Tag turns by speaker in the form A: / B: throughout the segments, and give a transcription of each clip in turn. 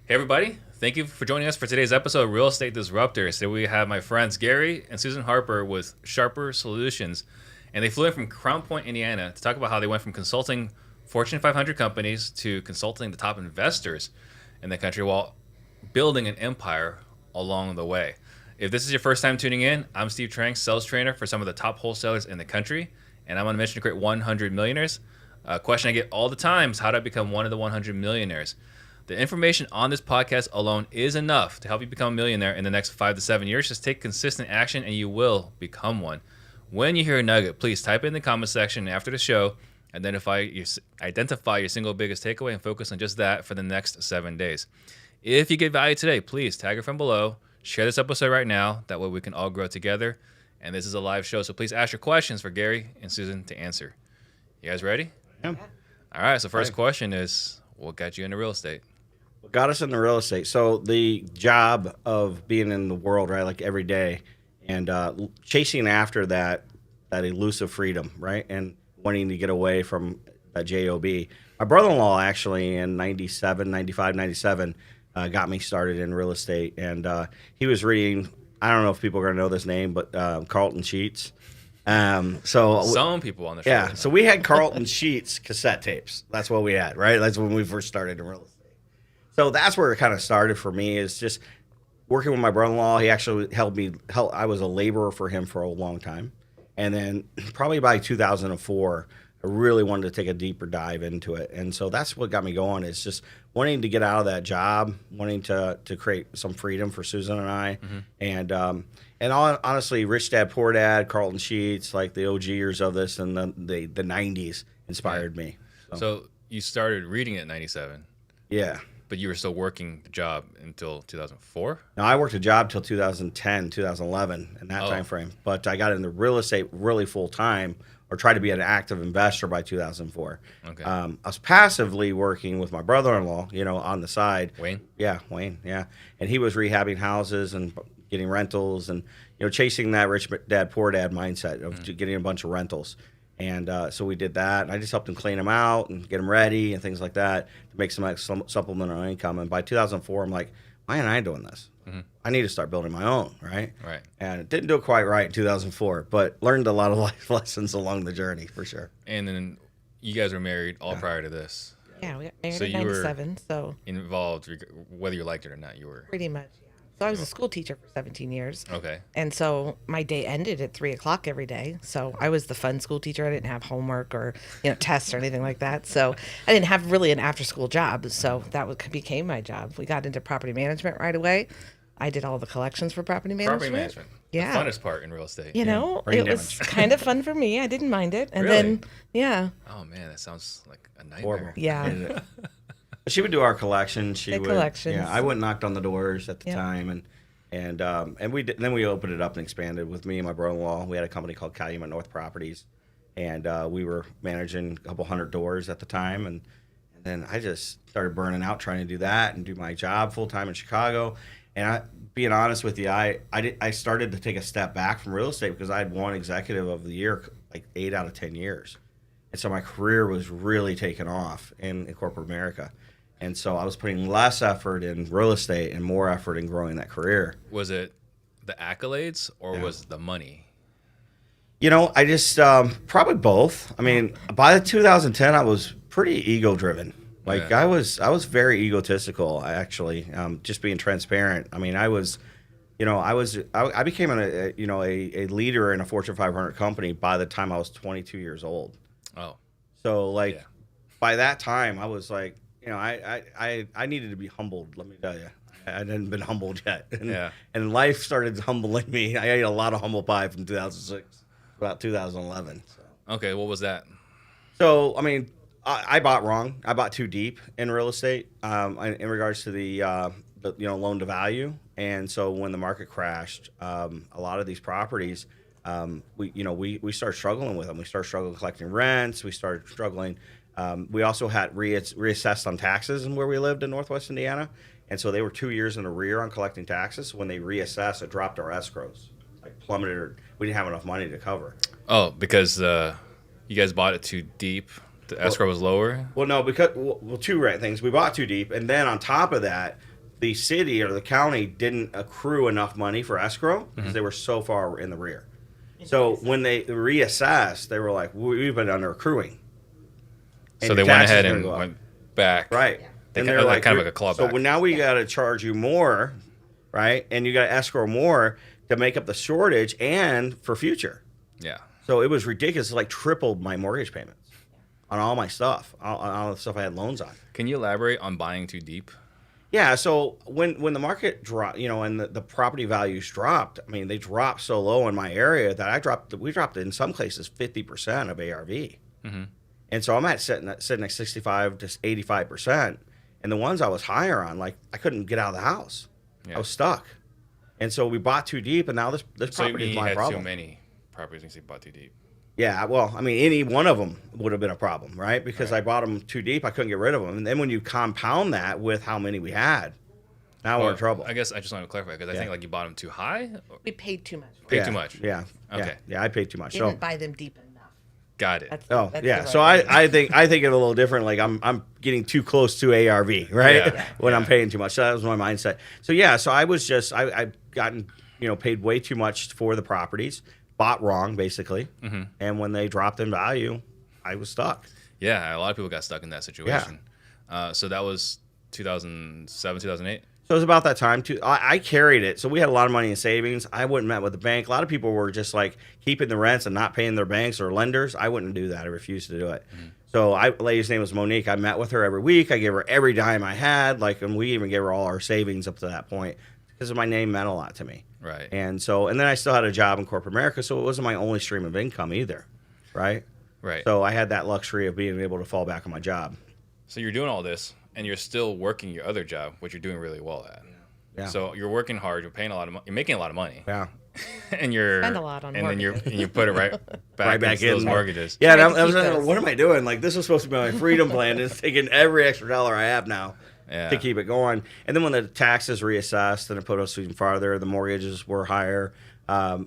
A: Hey everybody, thank you for joining us for today's episode of Real Estate Disruptors. Today we have my friends Gary and Susan Harper with Sharper Solutions, and they flew in from Crown Point, Indiana to talk about how they went from consulting Fortune 500 companies to consulting the top investors in the country while building an empire along the way. If this is your first time tuning in, I'm Steve Trank, sales trainer for some of the top wholesalers in the country, and I'm on a mission to create 100 millionaires. A question I get all the time is how do I become one of the 100 millionaires? The information on this podcast alone is enough to help you become a millionaire in the next 5 to 7 years. Just take consistent action and you will become one. When you hear a nugget, please type it in the comment section after the show. Identify your single biggest takeaway and focus on just that for the next 7 days. If you get value today, please tag it from below. Share this episode right now. That way we can all grow together. And this is a live show, so please ask your questions for Gary and Susan to answer. You guys ready?
B: Yeah.
A: All right, so first question is, what got you into real estate?
B: What got us into real estate? So the job of being in the world, right, like every day, and chasing after that elusive freedom, right, and wanting to get away from that job. My brother-in-law actually in 97 got me started in real estate, and he was reading, I don't know if people are going to know this name, but Carlton Sheets. So
A: some people on the show.
B: Yeah, so we had Carlton Sheets cassette tapes. That's what we had, right? That's when we first started in real estate. So that's where it kind of started for me, is just working with my brother-in-law. He actually I was a laborer for him for a long time. And then probably by 2004, I really wanted to take a deeper dive into it. And so that's what got me going, is just wanting to get out of that job, wanting to create some freedom for Susan and I. Mm-hmm. And honestly, Rich Dad, Poor Dad, Carlton Sheets, like the OGers of this in the 90s inspired me.
A: So you started reading it in 97.
B: Yeah.
A: But you were still working the job until 2004?
B: No, I worked a job till 2010, 2011, in that time frame. But I got into real estate really full time, or tried to be an active investor by 2004.
A: Okay.
B: I was passively working with my brother-in-law, on the side.
A: Wayne?
B: Yeah, Wayne, yeah. And he was rehabbing houses and getting rentals and, chasing that rich dad, poor dad mindset of getting a bunch of rentals. And so we did that, and I just helped him clean them out and get them ready and things like that to make some supplemental income. And by 2004, I'm like, why am I doing this? Mm-hmm. I need to start building my own, right?
A: Right.
B: And it didn't do it quite right in 2004, but learned a lot of life lessons along the journey, for sure.
A: And then you guys were married all prior to this.
C: Yeah, we got married
A: So
C: in
A: you were
C: 97, so
A: involved, whether you liked it or not, you were.
C: pretty much, yeah. So I was a school teacher for 17 years.
A: Okay.
C: And so my day ended at 3 o'clock every day. So I was the fun school teacher. I didn't have homework or, tests or anything like that. So I didn't have really an after school job. So became my job. We got into property management right away. I did all the collections for property management.
A: Property management.
C: Yeah.
A: The funnest part in real estate.
B: Brain
C: It was kind of fun for me. I didn't mind it. And
A: Really?
C: then, yeah.
A: Oh, man, that sounds like a nightmare.
B: Horrible.
C: Yeah.
B: She would do our collection.
C: Collections.
B: Yeah, I went and knocked on the doors at the
C: Yeah.
B: time, and we did, then we opened it up and expanded with me and my brother-in-law. We had a company called Calumet North Properties, and we were managing a couple hundred doors at the time, and then I just started burning out trying to do that and do my job full time in Chicago. And being honest with you, I started to take a step back from real estate because I had won Executive of the Year like 8 out of 10 years, and so my career was really taking off in corporate America. And so I was putting less effort in real estate and more effort in growing that career.
A: Was it the accolades or was it the money?
B: I just probably both. I mean, by 2010, I was pretty ego-driven. Like I was very egotistical, actually. Just being transparent. I mean, I became a leader in a Fortune 500 company by the time I was 22 years old.
A: Oh.
B: So by that time, I was like, I needed to be humbled. Let me tell you, I hadn't been humbled yet. And life started humbling me. I ate a lot of humble pie from 2006 about 2011. So.
A: Okay, what was that?
B: So I mean, I bought wrong. I bought too deep in real estate in regards to the loan to value. And so when the market crashed, a lot of these properties, we started struggling with them. We started struggling collecting rents. We started struggling. We also had reassessed on taxes in where we lived in Northwest Indiana. And so they were 2 years in arrear on collecting taxes. When they reassessed, it dropped our escrows. Like plummeted, or we didn't have enough money to cover.
A: Oh, because you guys bought it too deep? The escrow was lower?
B: Well, no, because two things. We bought too deep, and then on top of that, the city or the county didn't accrue enough money for escrow because they were so far in the rear. So when they reassessed, they were like, we've been under accruing.
A: So they went ahead and went back.
B: Right.
A: They
B: And
A: kind
B: they're
A: of
B: like,
A: like a clawback.
B: so now we got to charge you more, right? And you got to escrow more to make up the shortage and for future.
A: Yeah.
B: So it was ridiculous. It like tripled my mortgage payments on all my stuff, all the stuff I had loans on.
A: Can you elaborate on buying too deep?
B: Yeah, so when the market dropped, and the property values dropped, I mean, they dropped so low in my area that we dropped in some cases 50% of ARV.
A: Mm-hmm.
B: And so I'm sitting at 65 to 85%. And the ones I was higher on, like I couldn't get out of the house.
A: Yeah.
B: I was stuck. And so we bought too deep, and now this property is my problem.
A: Too many properties and you bought too deep.
B: Yeah, well, I mean, any one of them would have been a problem, right? Because I bought them too deep, I couldn't get rid of them. And then when you compound that with how many we had, now we're in trouble.
A: I guess I just want to clarify because I think like you bought them too high.
C: We paid too much.
A: Paid too much.
B: Yeah.
A: Okay.
B: Yeah, I paid too much.
C: Didn't buy them deep enough.
A: Got it.
C: That's
B: Yeah.
C: the
B: So
C: right
B: I think it a little different. Like I'm getting too close to ARV, right?
A: Yeah.
B: When I'm paying too much. So that was my mindset. So yeah. So I was just I've gotten paid way too much for the properties, bought wrong basically, and when they dropped in value, I was stuck.
A: Yeah, a lot of people got stuck in that situation. So that was 2007, 2008.
B: So it was about that time too. I carried it. So we had a lot of money in savings. I wouldn't met with the bank. A lot of people were just like keeping the rents and not paying their banks or lenders. I wouldn't do that. I refused to do it. So lady's name was Monique. I met with her every week. I gave her every dime I had. And we even gave her all our savings up to that point because my name meant a lot to me.
A: Right.
B: And then I still had a job in corporate America. So it wasn't my only stream of income either. Right.
A: Right.
B: So I had that luxury of being able to fall back on my job.
A: So you're doing all this and you're still working your other job, which you're doing really well at.
B: Yeah.
A: So you're working hard. You're paying a lot of money. You're making a lot of money.
B: Yeah.
A: And you're
C: Spend a lot on
A: and then you put it right back into
B: in
A: those mortgages.
B: Yeah, and
C: Trying to
B: I was
C: keep
B: like,
C: those.
B: what am I doing? Like, this was supposed to be my freedom plan, and it's taking every extra dollar I have now
A: Yeah.
B: to keep it going. And then when the taxes reassessed and it put us even farther, the mortgages were higher.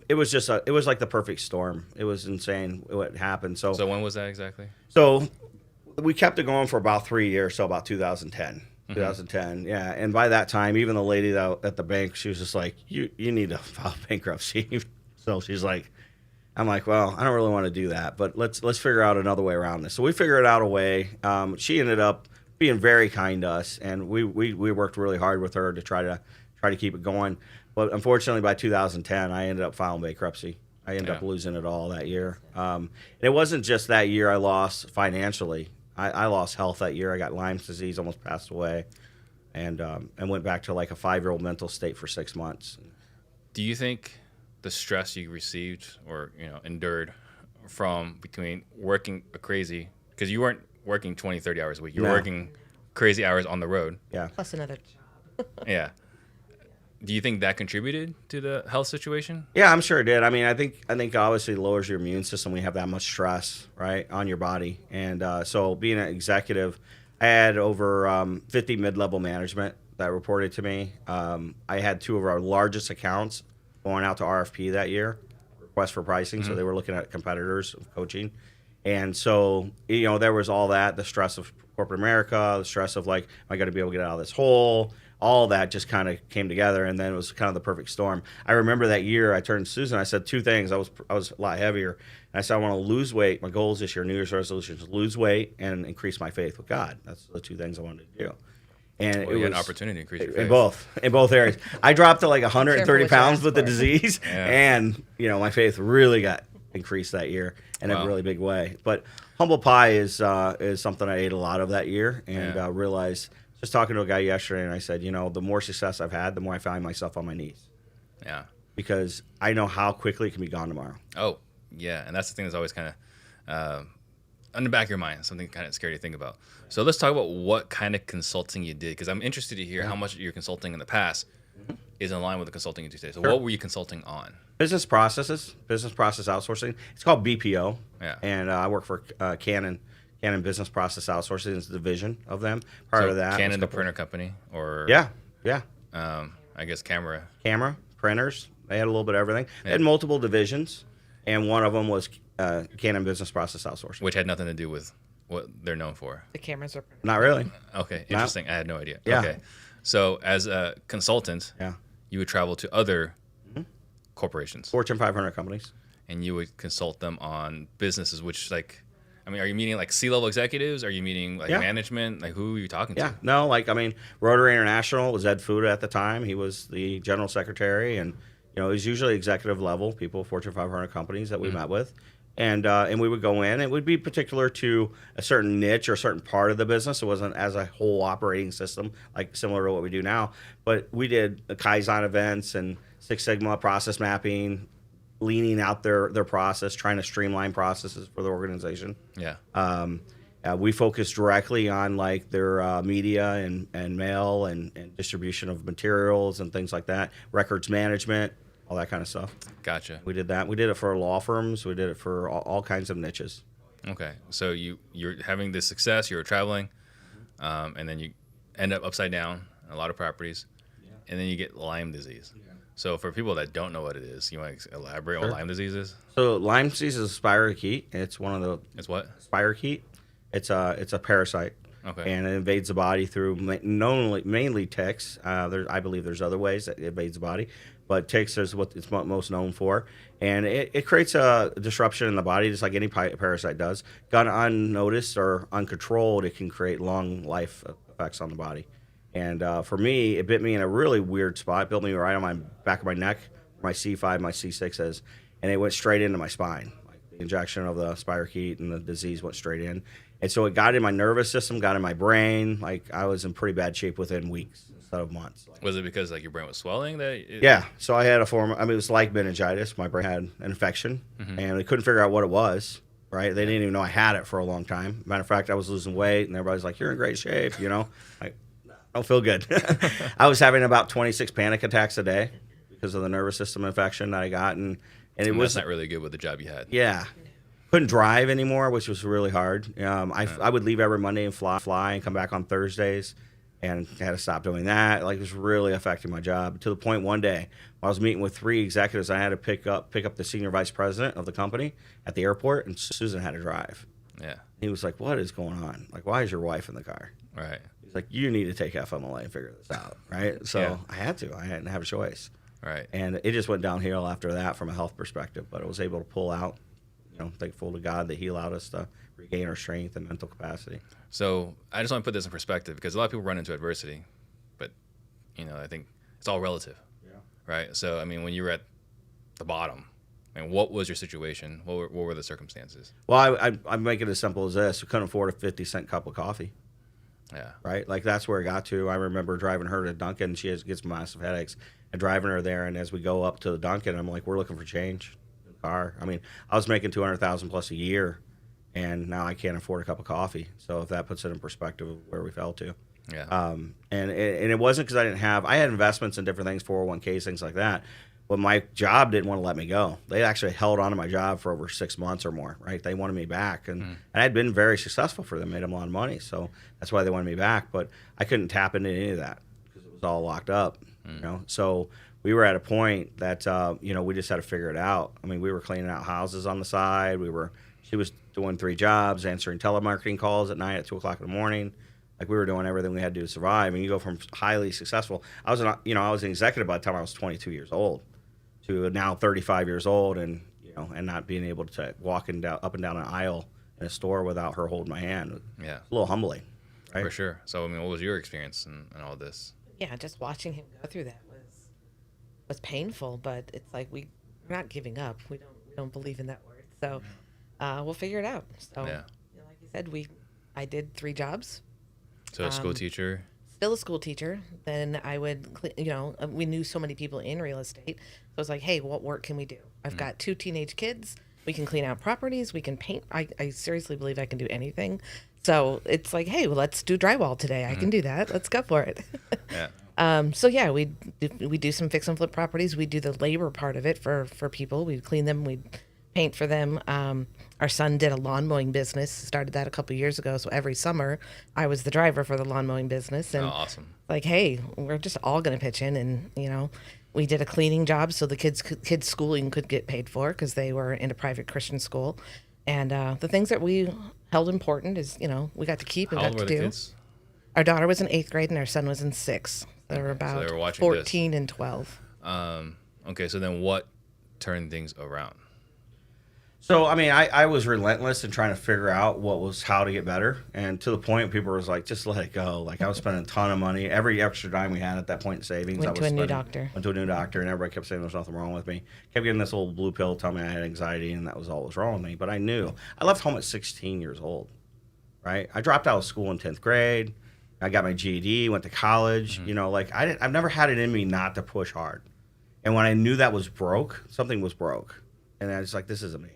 B: It was just it was like the perfect storm. It was insane what happened. So
A: So when was that exactly?
B: so we kept it going for about 3 years, so about 2010. 2010, yeah. And by that time, even the lady at the bank, she was just like, you need to file bankruptcy. So she's like, I'm like, well, I don't really want to do that, but let's figure out another way around this. So we figured out a way. She ended up being very kind to us, and we worked really hard with her to try to keep it going. But unfortunately, by 2010, I ended up filing bankruptcy. I ended up losing it all that year. And it wasn't just that year I lost financially. I lost health that year. I got Lyme's disease, almost passed away, and went back to like a 5-year-old mental state for 6 months.
A: Do you think the stress you received or endured from between working crazy, because you weren't working 20, 30 hours a week, you were working crazy hours on the road.
B: Yeah.
C: Plus another job.
A: Yeah. Do you think that contributed to the health situation?
B: Yeah, I'm sure it did. I mean, I think obviously it lowers your immune system when you have that much stress, right, on your body. And so being an executive, I had over 50 mid-level management that reported to me. I had 2 of our largest accounts going out to RFP that year, request for pricing. So they were looking at competitors of coaching. And so, there was all that, the stress of corporate America, the stress of like, am I going to be able to get out of this hole? All that just kind of came together, and then it was kind of the perfect storm. I remember that year I turned to Susan. I said 2 things. I was a lot heavier, and I said I want to lose weight. My goals this year, New Year's resolutions, lose weight and increase my faith with God. That's the 2 things I wanted to do. And it was
A: an opportunity to increase your faith.
B: in both areas. I dropped to like 130 pounds with the
C: for.
B: disease, and my faith really got increased that year in a really big way. But humble pie is something I ate a lot of that year, and realized. Just talking to a guy yesterday, and I said, the more success I've had, the more I find myself on my knees.
A: Yeah.
B: Because I know how quickly it can be gone tomorrow.
A: Oh, yeah. And that's the thing that's always kind of on the back of your mind, something kind of scary to think about. So let's talk about what kind of consulting you did, because I'm interested to hear how much your consulting in the past is in line with the consulting you do today. So what were you consulting on?
B: Business process outsourcing. It's called BPO.
A: Yeah.
B: And I work for Canon Business Process Outsourcing is the division of them. Part of that.
A: Canon, the printer company, or
B: Yeah.
A: I guess camera.
B: Printers. They had a little bit of everything. They had multiple divisions, and one of them was Canon Business Process Outsourcing.
A: Which had nothing to do with what they're known for.
C: The cameras are.
B: Not really.
A: Okay, interesting. I had no idea.
B: Yeah.
A: Okay. So as a consultant,
B: Yeah.
A: you would travel to other corporations
B: Fortune 500 companies.
A: and you would consult them on businesses, which like, I mean, are you meeting like C-level executives? Are you meeting like
B: Yeah.
A: management? Like who are you talking
B: Yeah.
A: to?
B: No, like, I mean, Rotary International was Ed Fuda at the time. He was the general secretary, and, it was usually executive level people, Fortune 500 companies that we met with. And we would go in. It would be particular to a certain niche or a certain part of the business. It wasn't as a whole operating system, like similar to what we do now. But we did Kaizen events and Six Sigma process mapping, leaning out their process, trying to streamline processes for the organization.
A: Yeah.
B: We focus directly on like their media and mail and distribution of materials and things like that, records management, all that kind of stuff.
A: Gotcha.
B: We did that. We did it for law firms. We did it for all kinds of niches.
A: Okay. So you're having this success, you're traveling, and then you end up upside down in a lot of properties, and then you get Lyme disease. So for people that don't know what it is, you want to elaborate on what Lyme disease is?
B: So Lyme disease is a spirochete. It's one of the
A: It's what?
B: spirochete. It's a parasite.
A: Okay.
B: And it invades the body through mainly ticks. I believe there's other ways that it invades the body, but ticks is what it's most known for. And it creates a disruption in the body, just like any parasite does. Gone unnoticed or uncontrolled, it can create long life effects on the body. And for me, it bit me in a really weird spot. It bit me right on my back of my neck, my C5, my C6 is, and it went straight into my spine. Like the injection of the spirochete and the disease went straight in. And so it got in my nervous system, got in my brain. Like I was in pretty bad shape within weeks instead of months.
A: Was it because like your brain was swelling?
B: Yeah. So I had it was like meningitis. My brain had an infection, and they couldn't figure out what it was. Right? They didn't even know I had it for a long time. Matter of fact, I was losing weight, and everybody's like, "You're in great shape," Like, I don't feel good. I was having about 26 panic attacks a day because of the nervous system infection that I got, and it was
A: not really good with the job you had.
B: Yeah. Couldn't drive anymore, which was really hard. I would leave every Monday and fly and come back on Thursdays, and had to stop doing that. Like, it was really affecting my job to the point one day I was meeting with 3 executives. I had to pick up the senior vice president of the company at the airport, and Susan had to drive.
A: Yeah.
B: He was like, "What is going on? Like, why is your wife in the car?"
A: Right.
B: He's like, "You need to take FMLA and figure this out." Right. So
A: Yeah.
B: I had to. I didn't have a choice.
A: Right.
B: And it just went downhill after that from a health perspective. But I was able to pull out. Thankful to God that He allowed us to regain our strength and mental capacity.
A: So I just want to put this in perspective because a lot of people run into adversity, but I think it's all relative.
B: Yeah.
A: Right. So I mean, when you were at the bottom, what was your situation? What were the circumstances?
B: Well, I make it as simple as this: we couldn't afford a 50-cent cup of coffee.
A: Yeah.
B: Right. Like that's where it got to. I remember driving her to Dunkin'. She gets massive headaches, and driving her there. And as we go up to the Dunkin', I'm like, "We're looking for change." Car. I mean, I was making $200,000 plus a year, and now I can't afford a cup of coffee. So if that puts it in perspective of where we fell to,
A: Yeah.
B: And it wasn't because I had investments in different things, 401ks, things like that. But my job didn't want to let me go. They actually held on to my job for over 6 months or more. Right? They wanted me back, and I'd been very successful for them, made them a lot of money. So that's why they wanted me back. But I couldn't tap into any of that because it was all locked up. So we were at a point that, we just had to figure it out. I mean, we were cleaning out houses on the side. She was doing 3 jobs, answering telemarketing calls at night at 2 o'clock in the morning. Like, we were doing everything we had to do to survive. And you go from highly successful. I was an executive by the time I was 22 years old to now 35 years old, and not being able to up and down an aisle in a store without her holding my hand.
A: Yeah.
B: It's a little humbling, right?
A: For sure. So I mean, what was your experience in all this?
C: Yeah, just watching him go through that was painful, but it's like we're not giving up. We don't believe in that word. So we'll figure it out. So
A: Yeah.
C: like you said, I did 3 jobs.
A: So a school teacher.
C: Still a school teacher. Then I would, we knew so many people in real estate. So I was like, hey, what work can we do? I've got 2 teenage kids. We can clean out properties. We can paint. I seriously believe I can do anything. So it's like, hey, well, let's do drywall today. I can do that. Let's go for it.
A: Yeah.
C: So yeah, we do some fix and flip properties. We do the labor part of it for people. We clean them. We paint for them. Our son did a lawn mowing business. Started that a couple years ago. So every summer, I was the driver for the lawn mowing business. And
A: Awesome.
C: like, hey, we're just all going to pitch in, and we did a cleaning job so the kids' schooling could get paid for because they were in a private Christian school. And the things that we held important is we got to keep and
A: How
C: got
A: old
C: to
A: were the
C: do.
A: kids?
C: Our daughter was in 8th grade and our son was in 6th. They were about
A: they were watching
C: 14 and 12.
A: Okay, so then what turned things around?
B: So, I mean, I was relentless in trying to figure out how to get better. And to the point, people was like, just let it go. Like, I was spending a ton of money. Every extra dime we had at that point in savings,
C: Went to a new doctor.
B: Went to a new doctor, and everybody kept saying there was nothing wrong with me. Kept getting this little blue pill telling me I had anxiety, and that was all that was wrong with me. But I knew. I left home at 16 years old, right? I dropped out of school in 10th grade. I got my GED, went to college. You know, like, I've never had it in me not to push hard. And when I knew that was broke, something was broke. And I was like, this isn't me.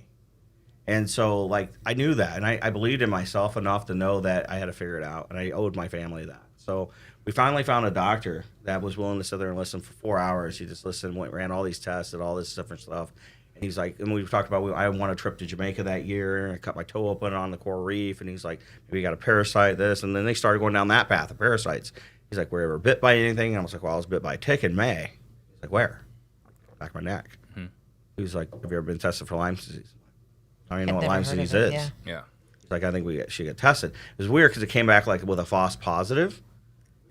B: And so, like, I knew that, and I believed in myself enough to know that I had to figure it out, and I owed my family that. So we finally found a doctor that was willing to sit there and listen for 4 hours. He just listened, ran all these tests, did all this different stuff. And he's like, and we've talked about, I won a trip to Jamaica that year, and I cut my toe open on the coral reef, and he's like, maybe you got a parasite, this, and then they started going down that path of parasites. He's like, were you ever bit by anything? And I was like, well, I was bit by a tick in May. He's like, where? Back of my neck. He was like, have you ever been tested for Lyme disease? I don't even know what Lyme disease is.
A: Yeah.
B: He's like, I think we should get tested. It was weird because it came back like with a false positive,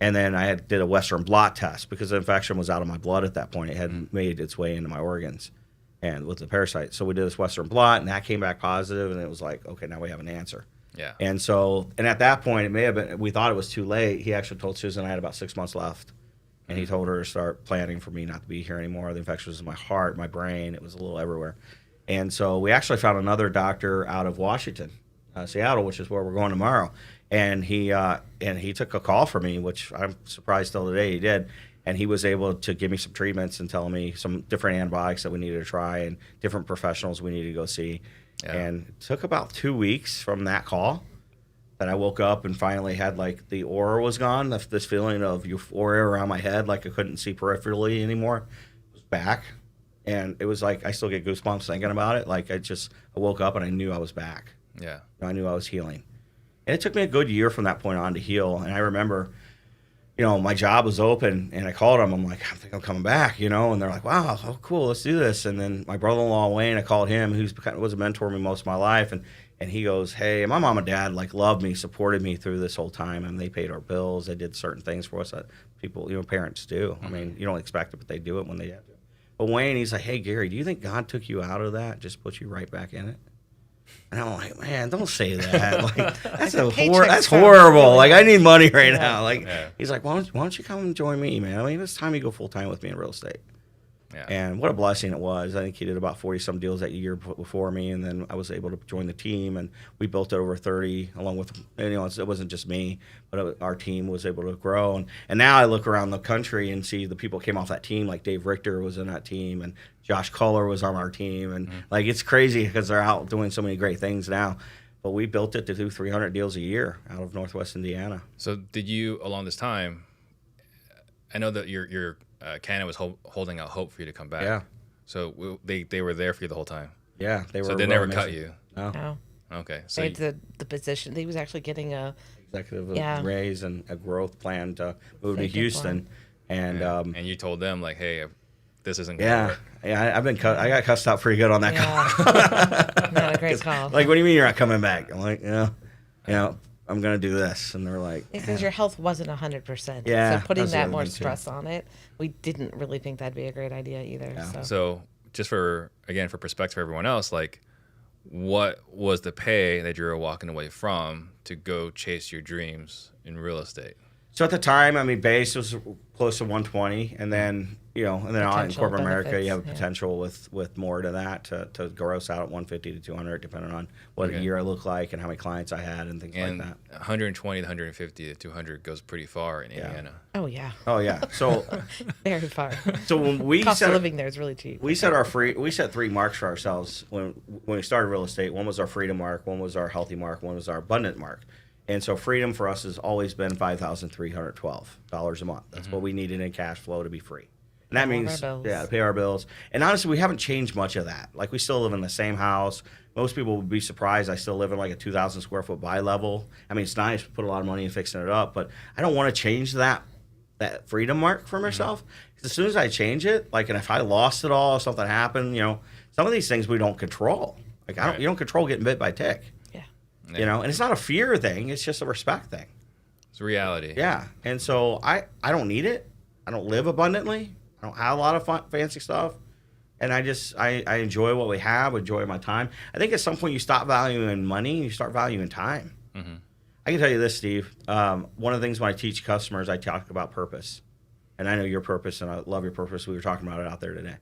B: and then I did a Western blot test because the infection was out of my blood at that point. It had made its way into my organs, and with the parasite. So we did this Western blot, and that came back positive, and it was like, okay, now we have an answer.
A: Yeah.
B: And so, and at that point, it may have been, we thought it was too late. He actually told Susan I had about 6 months left. And he told her to start planning for me not to be here anymore. The infection was in my heart, my brain. It was a little everywhere. And so we actually found another doctor out of Washington, Seattle, which is where we're going tomorrow. And he took a call for me, which I'm surprised still today he did. And he was able to give me some treatments and tell me some different antibiotics that we needed to try and different professionals we needed to go see. Yeah. And it took about 2 weeks from that call that I woke up and finally had, like, the aura was gone. This feeling of euphoria around my head, like I couldn't see peripherally anymore, was back. And it was like I still get goosebumps thinking about it. Like I woke up and I knew I was back.
A: Yeah.
B: I knew I was healing. And it took me a good year from that point on to heal. And I remember, you know, my job was open and I called them. I'm like, I think I'm coming back, you know. And they're like, wow, oh, cool, let's do this. And then my brother-in-law, Wayne, I called him, who was a mentor to me most of my life. And he goes, hey, my mom and dad, like, loved me, supported me through this whole time. And they paid our bills. They did certain things for us that people, you know, parents do. I mean, you don't expect it, but they do it when they have to. But Wayne, he's like, hey, Gary, do you think God took you out of that, just put you right back in it? And I'm like, man, don't say that. Like, that's horrible. Like, I need money right now. Like, he's like, why don't you come and join me, man? I mean, it's time you go full time with me in real estate. Yeah. And what a blessing it was. I think he did about 40-some deals that year before me, and then I was able to join the team, and we built it over 30, along with, you know, it wasn't just me, but our team was able to grow. And now I look around the country and see the people came off that team, like Dave Richter was in that team, and Josh Culler was on our team, and like it's crazy because they're out doing so many great things now. But we built it to do 300 deals a year out of Northwest Indiana.
A: So did you, along this time, I know that your Canada was holding out hope for you to come back.
B: Yeah.
A: So they were there for you the whole time.
B: Yeah, they were.
A: So they never cut you.
C: No.
A: Okay. So
C: they had the position. He was actually getting a
B: executive raise and a growth plan to move to Houston, and
A: you told them like, hey, this isn't gonna work.
B: Yeah, I got cussed out pretty good on that call.
C: Not a great call.
B: Like, what do you mean you're not coming back? I'm like, I'm going to do this. And they're like,
C: because your health wasn't 100%.
B: Yeah.
C: So putting that more stress on it, we didn't really think that'd be a great idea either.
B: Yeah.
A: So just for perspective for everyone else, like, what was the pay that you were walking away from to go chase your dreams in real estate?
B: So at the time, I mean, base was close to 120, and then in corporate America, you have a potential with more to that to gross out at 150 to 200, depending on what a year I look like and how many clients I had and things like that.
A: 120 to 150 to 200 goes pretty far in Indiana.
C: Oh yeah.
B: Oh yeah. So
C: very far.
B: So when we
C: cost of living there is really cheap.
B: We set 3 marks for ourselves when we started real estate. One was our freedom mark, one was our healthy mark, one was our abundant mark. And so freedom for us has always been $5,312 a month. That's what we needed in cash flow to be free. And that means, to pay our bills. And honestly, we haven't changed much of that. Like, we still live in the same house. Most people would be surprised I still live in like a 2,000 square foot bi-level. I mean, it's nice to put a lot of money in fixing it up, but I don't want to change that freedom mark for myself. Because as soon as I change it, like, and if I lost it all, or something happened, some of these things we don't control. Like, you don't control getting bit by a tick. Yeah. And it's not a fear thing, it's just a respect thing.
A: It's reality.
B: Yeah. And so I don't need it, don't live abundantly. I don't have a lot of fancy stuff. And I enjoy what we have, enjoy my time. I think at some point you stop valuing money, you start valuing time. Mm-hmm. I can tell you this, Steve. One of the things when I teach customers, I talk about purpose. And I know your purpose, and I love your purpose. We were talking about it out there today.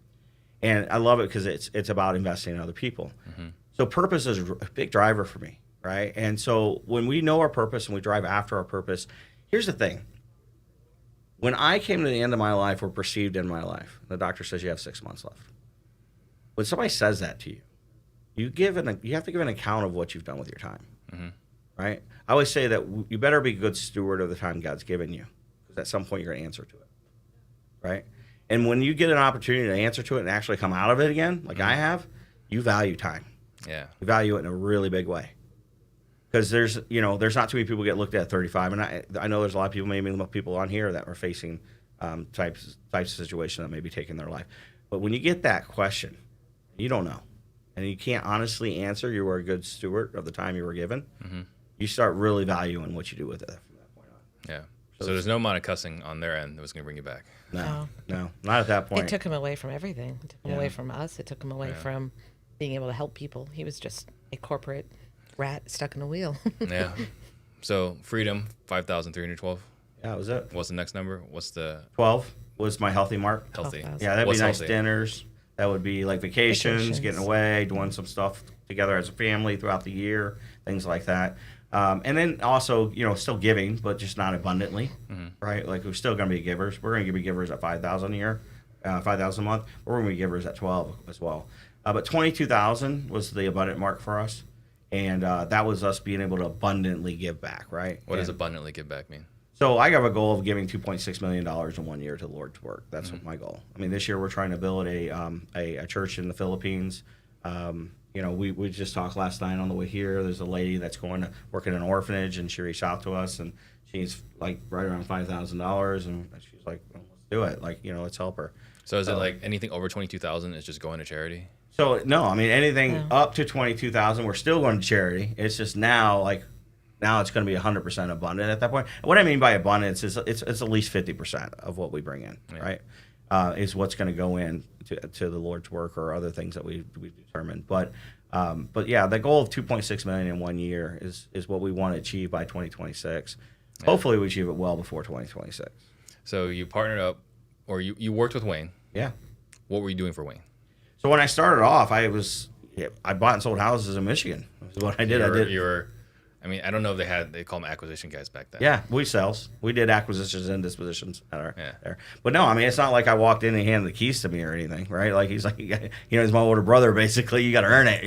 B: And I love it because it's about investing in other people. Mm-hmm. So purpose is a big driver for me, right? And so when we know our purpose and we drive after our purpose, here's the thing. When I came to the end of my life or perceived in my life, the doctor says you have 6 months left. When somebody says that to you, you have to give an account of what you've done with your time, mm-hmm. right? I always say that you better be a good steward of the time God's given you, because at some point you're going to answer to it, right? And when you get an opportunity to answer to it and actually come out of it again, like mm-hmm. I have, you value time.
A: Yeah,
B: you value it in a really big way. Because there's not too many people get looked at 35, and I know there's a lot of people, maybe people on here that are facing types of situation that may be taking their life. But when you get that question, you don't know, and you can't honestly answer, you were a good steward of the time you were given, mm-hmm. you start really valuing what you do with it from that point on.
A: Yeah. So there's no amount of cussing on their end that was going to bring you back.
B: No, not at that point.
C: It took him away from everything. It took him away from us. It took him away from being able to help people. He was just a corporate rat stuck in a wheel.
A: Yeah. So freedom, 5,312.
B: Yeah, that was it.
A: What's the next number? What's the
B: 12 was my healthy mark.
A: Healthy.
B: Yeah, that'd be nice dinners. That would be like vacations, getting away, doing some stuff together as a family throughout the year, things like that. And then also, still giving, but just not abundantly, mm-hmm. right? Like we're still going to be givers. We're going to be givers at $5,000 a year, $5,000 a month. We're going to be givers at 12 as well. But 22,000 was the abundant mark for us, and that was us being able to abundantly give back, right?
A: What does abundantly give back mean?
B: So I have a goal of giving $2.6 million in 1 year to the Lord's work. That's mm-hmm. my goal. I mean, this year we're trying to build a church in the Philippines. We just talked last night on the way here. There's a lady that's going to work in an orphanage, and she reached out to us, and she's like right around $5,000, and she's like, well, let's do it. Like, let's help her.
A: So is it like anything over 22,000 is just going to charity?
B: So no, I mean anything up to 22,000, we're still going to charity. It's just now it's going to be 100% abundant at that point. And what I mean by abundance is it's at least 50% of what we bring in, right? Is what's going to go in to the Lord's work or other things that we determined. But yeah, the goal of 2.6 million in 1 year is what we want to achieve by 2026. Yeah. Hopefully, we achieve it well before 2026.
A: So you partnered up, or you worked with Wayne.
B: Yeah.
A: What were you doing for Wayne?
B: So when I started off, I bought and sold houses in Michigan. That's what I did.
A: I don't know if they call them acquisition guys back then.
B: Yeah, we did acquisitions and dispositions there. But no, I mean, it's not like I walked in and he handed the keys to me or anything, right? Like he's like, he's my older brother, basically. You got to earn it,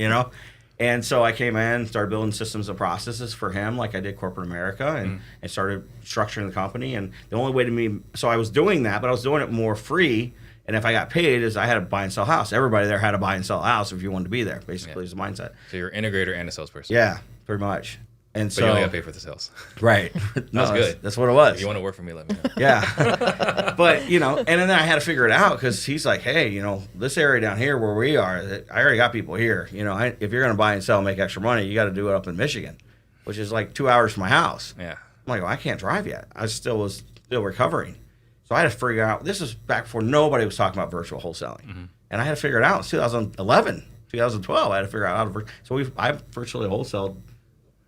B: And so I came in, started building systems and processes for him, like I did corporate America, and started structuring the company. And the only way so I was doing that, but I was doing it more free. And if I got paid, is I had to buy and sell a house. Everybody there had to buy and sell a house if you wanted to be there, basically, is the mindset.
A: So you're an integrator and a salesperson.
B: Yeah, pretty much. And
A: but you only got paid for the sales.
B: Right.
A: That's good.
B: That's what it was.
A: If you want to work for me, let me know.
B: Yeah. But, and then I had to figure it out because he's like, hey, this area down here where we are, I already got people here. If you're going to buy and sell and make extra money, you got to do it up in Michigan, which is like 2 hours from my house.
A: Yeah.
B: I'm like, well, I can't drive yet. I was still recovering. So I had to figure out, this is back before nobody was talking about virtual wholesaling. Mm-hmm. And I had to figure it out in 2011, 2012. I had to figure out how to, so I virtually wholesaled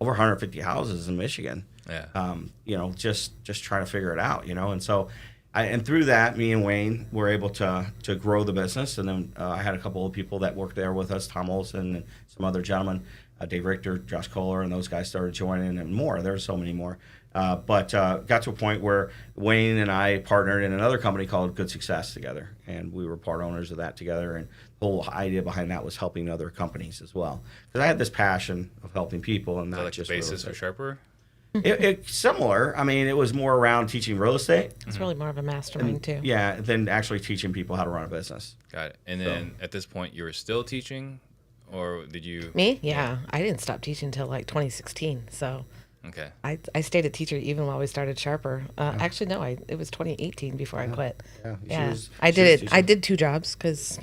B: over 150 houses in Michigan.
A: Yeah.
B: Just trying to figure it out, And so, and through that, me and Wayne were able to grow the business. And then I had a couple of people that worked there with us, Tom Olson and some other gentlemen, Dave Richter, Josh Kohler, and those guys started joining and more. There's so many more. But got to a point where Wayne and I partnered in another company called Good Success together, and we were part owners of that together. And the whole idea behind that was helping other companies as well, because I had this passion of helping people, and not
A: like
B: just
A: the basis for Sharper.
B: It's similar. I mean, it was more around teaching real estate.
C: It's really more of a mastermind too.
B: Yeah, than actually teaching people how to run a business.
A: Got it. And then at this point, you were still teaching, or did you?
C: Me? Yeah, I didn't stop teaching until like 2016. So.
A: Okay.
C: I stayed a teacher even while we started Sharper. Actually, no, it was 2018 before I quit.
B: Yeah.
C: I did 2 jobs because,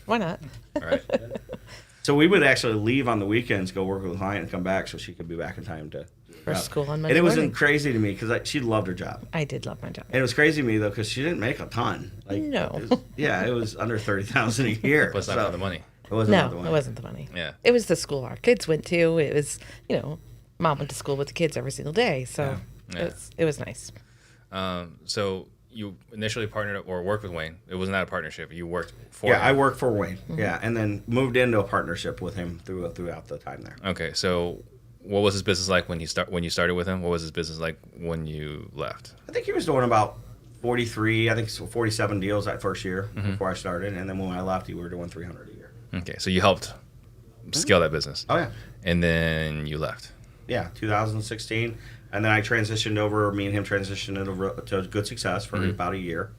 C: why not?
A: All right.
B: So we would actually leave on the weekends, go work with a client, and come back so she could be back in time to
C: For school on Monday
B: And it
C: morning.
B: wasn't crazy to me because she loved her job.
C: I did love my job.
B: And it was crazy to me though because she didn't make a ton.
C: No.
B: It was under $30,000 a year.
A: But it's not about the money.
B: It wasn't about the money.
C: It wasn't the money.
A: Yeah.
C: It was the school our kids went to. It was, mom went to school with the kids every single day. So
A: Yeah.
C: it was nice.
A: So you initially partnered up or worked with Wayne. It was not a partnership. You worked for him.
B: I worked for Wayne. Yeah, and then moved into a partnership with him throughout the time there.
A: Okay, so what was his business like when you started with him? What was his business like when you left?
B: I think he was doing about 43, I think 47 deals that first year before I started, and then when I left, we were doing 300 a year.
A: Okay, so you helped scale that business.
B: Oh yeah.
A: And then you left.
B: Yeah, 2016. And then I transitioned over, me and him transitioned over to Good Success for about a year.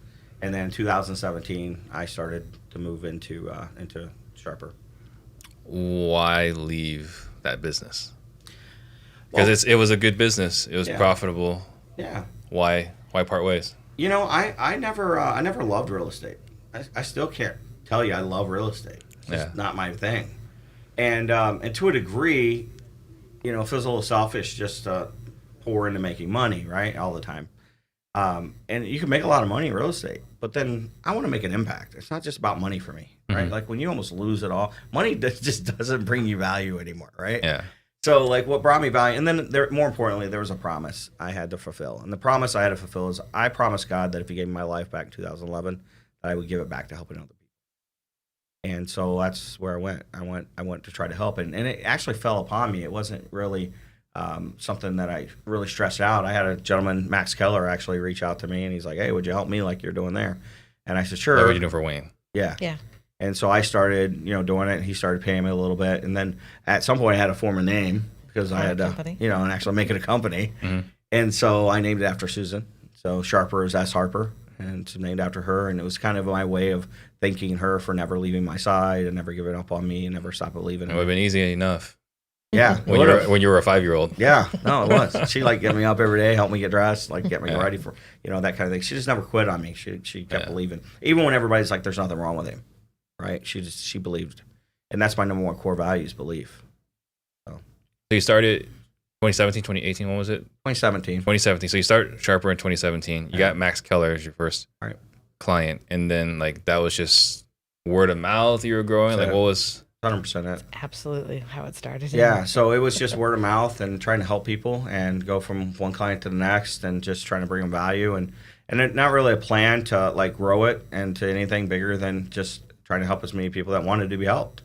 B: And then 2017, I started to move into Sharper.
A: Why leave that business? Because it was a good business. It was profitable.
B: Yeah.
A: Why part ways?
B: I never loved real estate. I still can't tell you I love real estate. It's just not my thing. And to a degree, it feels a little selfish just to pour into making money, right, all the time. And you can make a lot of money in real estate, but then I want to make an impact. It's not just about money for me, right? Like when you almost lose it all, money just doesn't bring you value anymore, right?
A: Yeah.
B: So like what brought me value, and then more importantly, there was a promise I had to fulfill. And the promise I had to fulfill is I promised God that if he gave me my life back in 2011, that I would give it back to helping other people. And so that's where I went. I went to try to help, and it actually fell upon me. It wasn't really something that I really stressed out. I had a gentleman, Max Keller, actually reach out to me, and he's like, "Hey, would you help me like you're doing there?" And I said, "Sure."
A: What were you doing for Wayne?
B: Yeah.
C: Yeah.
B: And so I started, doing it. And he started paying me a little bit, and then at some point I had to form a name because I had to, and actually make it a company. And so I named it after Susan. So Sharper is S. Harper, and it's named after her. And it was kind of my way of thanking her for never leaving my side and never giving up on me and never stopped believing.
A: It would have been easy enough.
B: Yeah.
A: When you were a 5-year-old.
B: Yeah. No, it was. She get me up every day, help me get dressed, get me ready for, that kind of thing. She just never quit on me. She kept believing. Even when everybody's like, there's nothing wrong with him. Right? She believed. And that's my number one core value is belief.
A: So you started 2017, 2018, when was it?
B: 2017.
A: 2017. So you start Sharper in 2017. You got Max Keller as your first client. And then that was just word of mouth you were growing? What was...
B: 100% it.
C: Absolutely how it started.
B: Yeah, so it was just word of mouth and trying to help people and go from one client to the next and just trying to bring them value and it, not really a plan to grow it and to anything bigger than just trying to help as many people that wanted to be helped.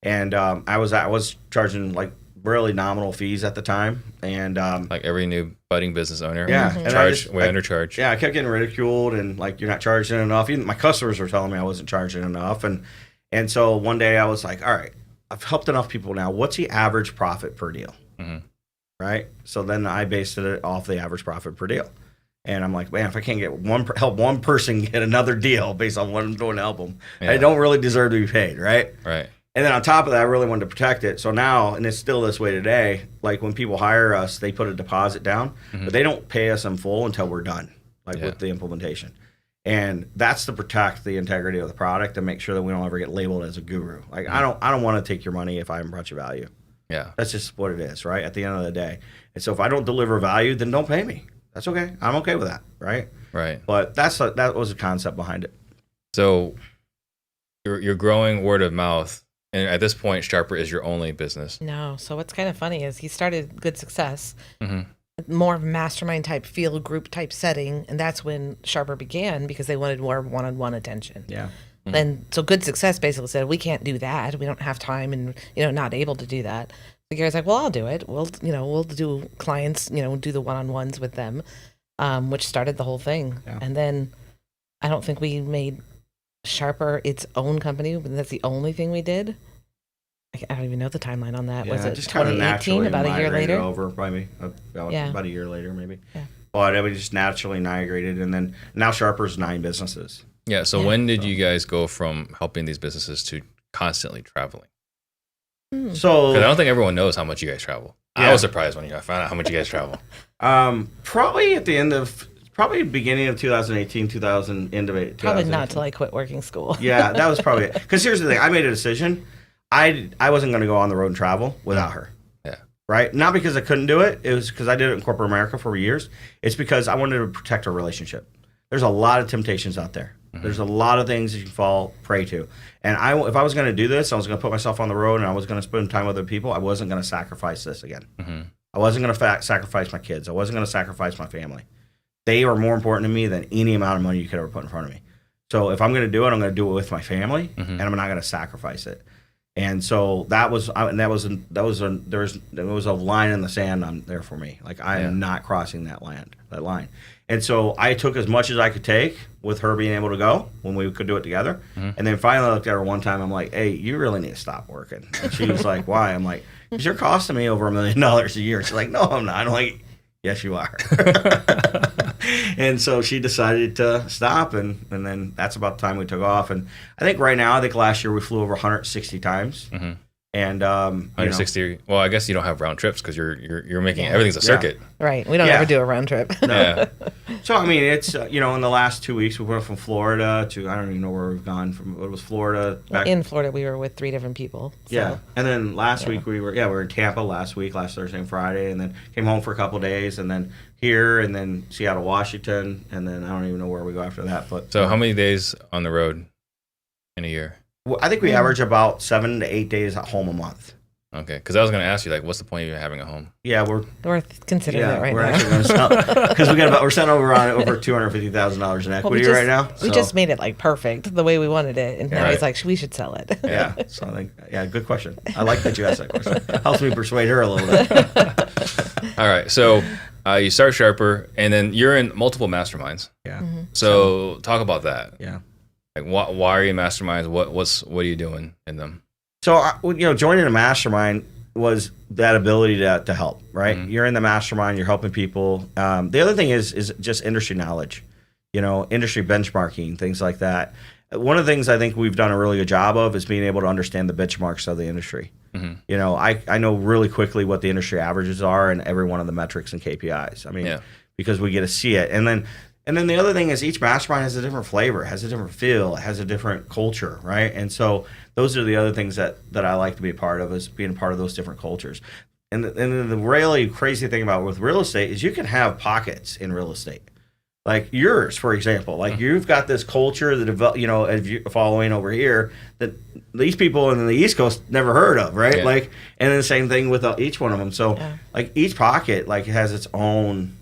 B: And I was charging really nominal fees at the time, and
A: like every new budding business owner,
B: undercharged. Yeah, I kept getting ridiculed and you're not charging enough. Even my customers were telling me I wasn't charging enough, and so one day I was like, all right, I've helped enough people now. What's the average profit per deal? Right. So then I based it off the average profit per deal. And I'm like, man, if I can't help one person get another deal based on what I'm doing to help them, I don't really deserve to be paid, right?
A: Right.
B: And then on top of that, I really wanted to protect it. So now, and it's still this way today, when people hire us, they put a deposit down, but they don't pay us in full until we're done, with the implementation. And that's to protect the integrity of the product and make sure that we don't ever get labeled as a guru. I don't want to take your money if I haven't brought you value.
A: Yeah.
B: That's just what it is, right? At the end of the day. And so if I don't deliver value, then don't pay me. That's okay. I'm okay with that, right?
A: Right.
B: But that was the concept behind it.
A: So you're growing word of mouth, and at this point, Sharper is your only business.
C: No. So what's kind of funny is he started Good Success, more of a mastermind type field group type setting, and that's when Sharper began because they wanted more one-on-one attention.
B: Yeah.
C: And so Good Success basically said, we can't do that. We don't have time and, not able to do that. So Gary's like, well, I'll do it. We'll do clients, do the one-on-ones with them, which started the whole thing. Yeah. And then I don't think we made Sharper its own company, but that's the only thing we did. I don't even know the timeline on that.
B: Yeah,
C: was it
B: just 2018,
C: about a year later?
B: Over, probably about a year later, maybe.
C: Yeah.
B: But we just naturally migrated, and then now Sharper's 9 businesses.
A: Yeah. So when did you guys go from helping these businesses to constantly traveling?
B: So
A: I don't think everyone knows how much you guys travel. I was surprised when I found out how much you guys travel.
B: Probably at the end of beginning of 2018, end of it.
C: Probably not till I quit working school.
B: Yeah, that was probably it. Because here's the thing: I made a decision. I wasn't going to go on the road and travel without her.
A: Yeah.
B: Right? Not because I couldn't do it. It was because I did it in corporate America for years. It's because I wanted to protect our relationship. There's a lot of temptations out there. There's a lot of things that you can fall prey to. And if I was going to do this, I was going to put myself on the road and I was going to spend time with other people. I wasn't going to sacrifice this again. I wasn't going to sacrifice my kids. I wasn't going to sacrifice my family. They are more important to me than any amount of money you could ever put in front of me. So if I'm going to do it, I'm going to do it with my family, and I'm not going to sacrifice it. And so there was a line in the sand on there for me. Like I am not crossing that line. And so I took as much as I could take with her being able to go when we could do it together. And then finally I looked at her one time. I'm like, hey, you really need to stop working. And she was like, why? I'm like, because you're costing me over $1 million a year. She's like, no, I'm not. I'm like, yes, you are. And so she decided to stop, and then that's about the time we took off. And I think last year we flew over 160 times. And
A: 160. Well, I guess you don't have round trips because you're making everything's a circuit.
C: Right. We don't ever do a round trip.
A: No.
B: So I mean, it's in the last 2 weeks we went from Florida to I don't even know where we've gone from. It was Florida. Back.
C: In Florida, we were with 3 different people. So.
B: Yeah, and then last week we were in Tampa last Thursday and Friday, and then came home for a couple of days, and then here, and then Seattle, Washington, and then I don't even know where we go after that. But
A: so how many days on the road in a year?
B: Well, I think we average about 7 to 8 days at home a month.
A: Okay, because I was going to ask you, like, what's the point of even having a home?
B: Yeah,
C: we're considering that right
B: we're
C: now.
B: actually going to sell because we're selling over $250,000 in equity right now.
C: We just made it like perfect the way we wanted it, and now he's like, we should sell it.
B: Yeah, so I think good question. I like that you asked that question. Helps me persuade her a little bit.
A: All right, so you start Sharper, and then you're in multiple masterminds.
B: Yeah.
A: So talk about that.
B: Yeah.
A: Like, why are you in masterminds? What are you doing in them?
B: So, joining a mastermind was that ability to help, right? You're in the mastermind, you're helping people. The other thing is just industry knowledge, industry benchmarking, things like that. One of the things I think we've done a really good job of is being able to understand the benchmarks of the industry. I know really quickly what the industry averages are and every one of the metrics and KPIs. I mean, because we get to see it. And then the other thing is each mastermind has a different flavor, has a different feel, has a different culture, right? And so those are the other things that I like to be a part of, is being a part of those different cultures. And the really crazy thing about with real estate is you can have pockets in real estate. Like yours, for example, like you've got this culture that if you're following over here that these people in the East Coast never heard of, right?
A: Yeah.
B: Like, and then the same thing with each one of them. So like each pocket has its own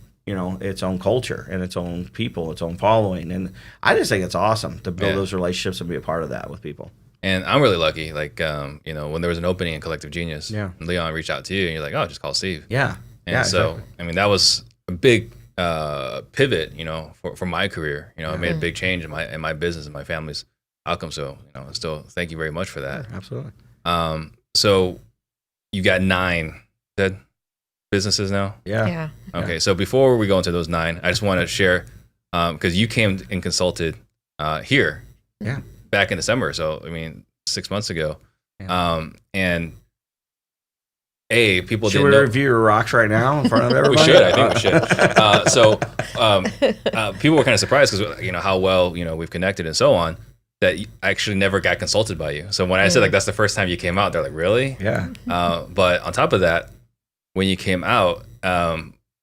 B: culture and its own people, its own following. And I just think it's awesome to build those relationships and be a part of that with people.
A: And I'm really lucky, like, when there was an opening in Collective Genius, Leon reached out to you and you're like, oh, just call Steve.
B: Yeah.
A: And so, exactly. I mean, that was a big pivot, for my career. It made a big change in my business and my family's outcome. So, still thank you very much for that.
B: Yeah, absolutely.
A: So you got 9 businesses now?
C: Yeah.
A: Okay, so before we go into those 9, I just want to share, because you came and consulted here back in December, so I mean 6 months ago. And people
B: should
A: didn't
B: we
A: know.
B: Review your rocks right now in front of everybody?
A: We should. I think we should. People were kind of surprised because how well we've connected and so on, that I actually never got consulted by you. So when I said like that's the first time you came out, they're like, really?
B: Yeah.
A: But on top of that, when you came out,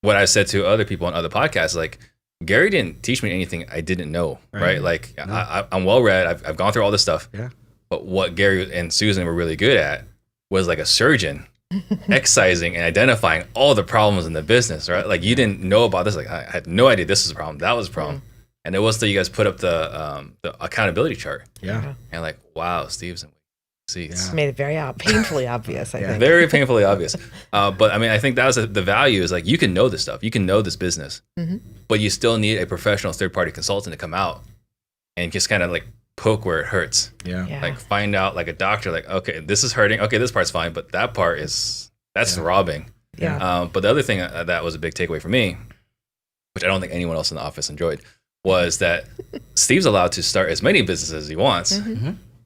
A: what I said to other people on other podcasts, like, Gary didn't teach me anything I didn't know, right? Like, I'm well read. I've gone through all this stuff.
B: Yeah.
A: But what Gary and Susan were really good at was like a surgeon, excising and identifying all the problems in the business, right? Like, you didn't know about this. Like, I had no idea this was a problem. That was a problem. And it was that you guys put up the accountability chart.
B: Yeah.
A: And like, wow, Steve's in seats.
C: It's made it very painfully obvious, I think.
A: Very painfully obvious. But I mean, I think that was the value is like, you can know this stuff. You can know this business. But you still need a professional third-party consultant to come out and just kind of like poke where it hurts.
B: Yeah.
A: Like find out, like a doctor, like, okay, this is hurting. Okay, this part's fine, but that part that's robbing.
C: Yeah.
A: But the other thing that was a big takeaway for me, which I don't think anyone else in the office enjoyed, was that Steve's allowed to start as many businesses as he wants,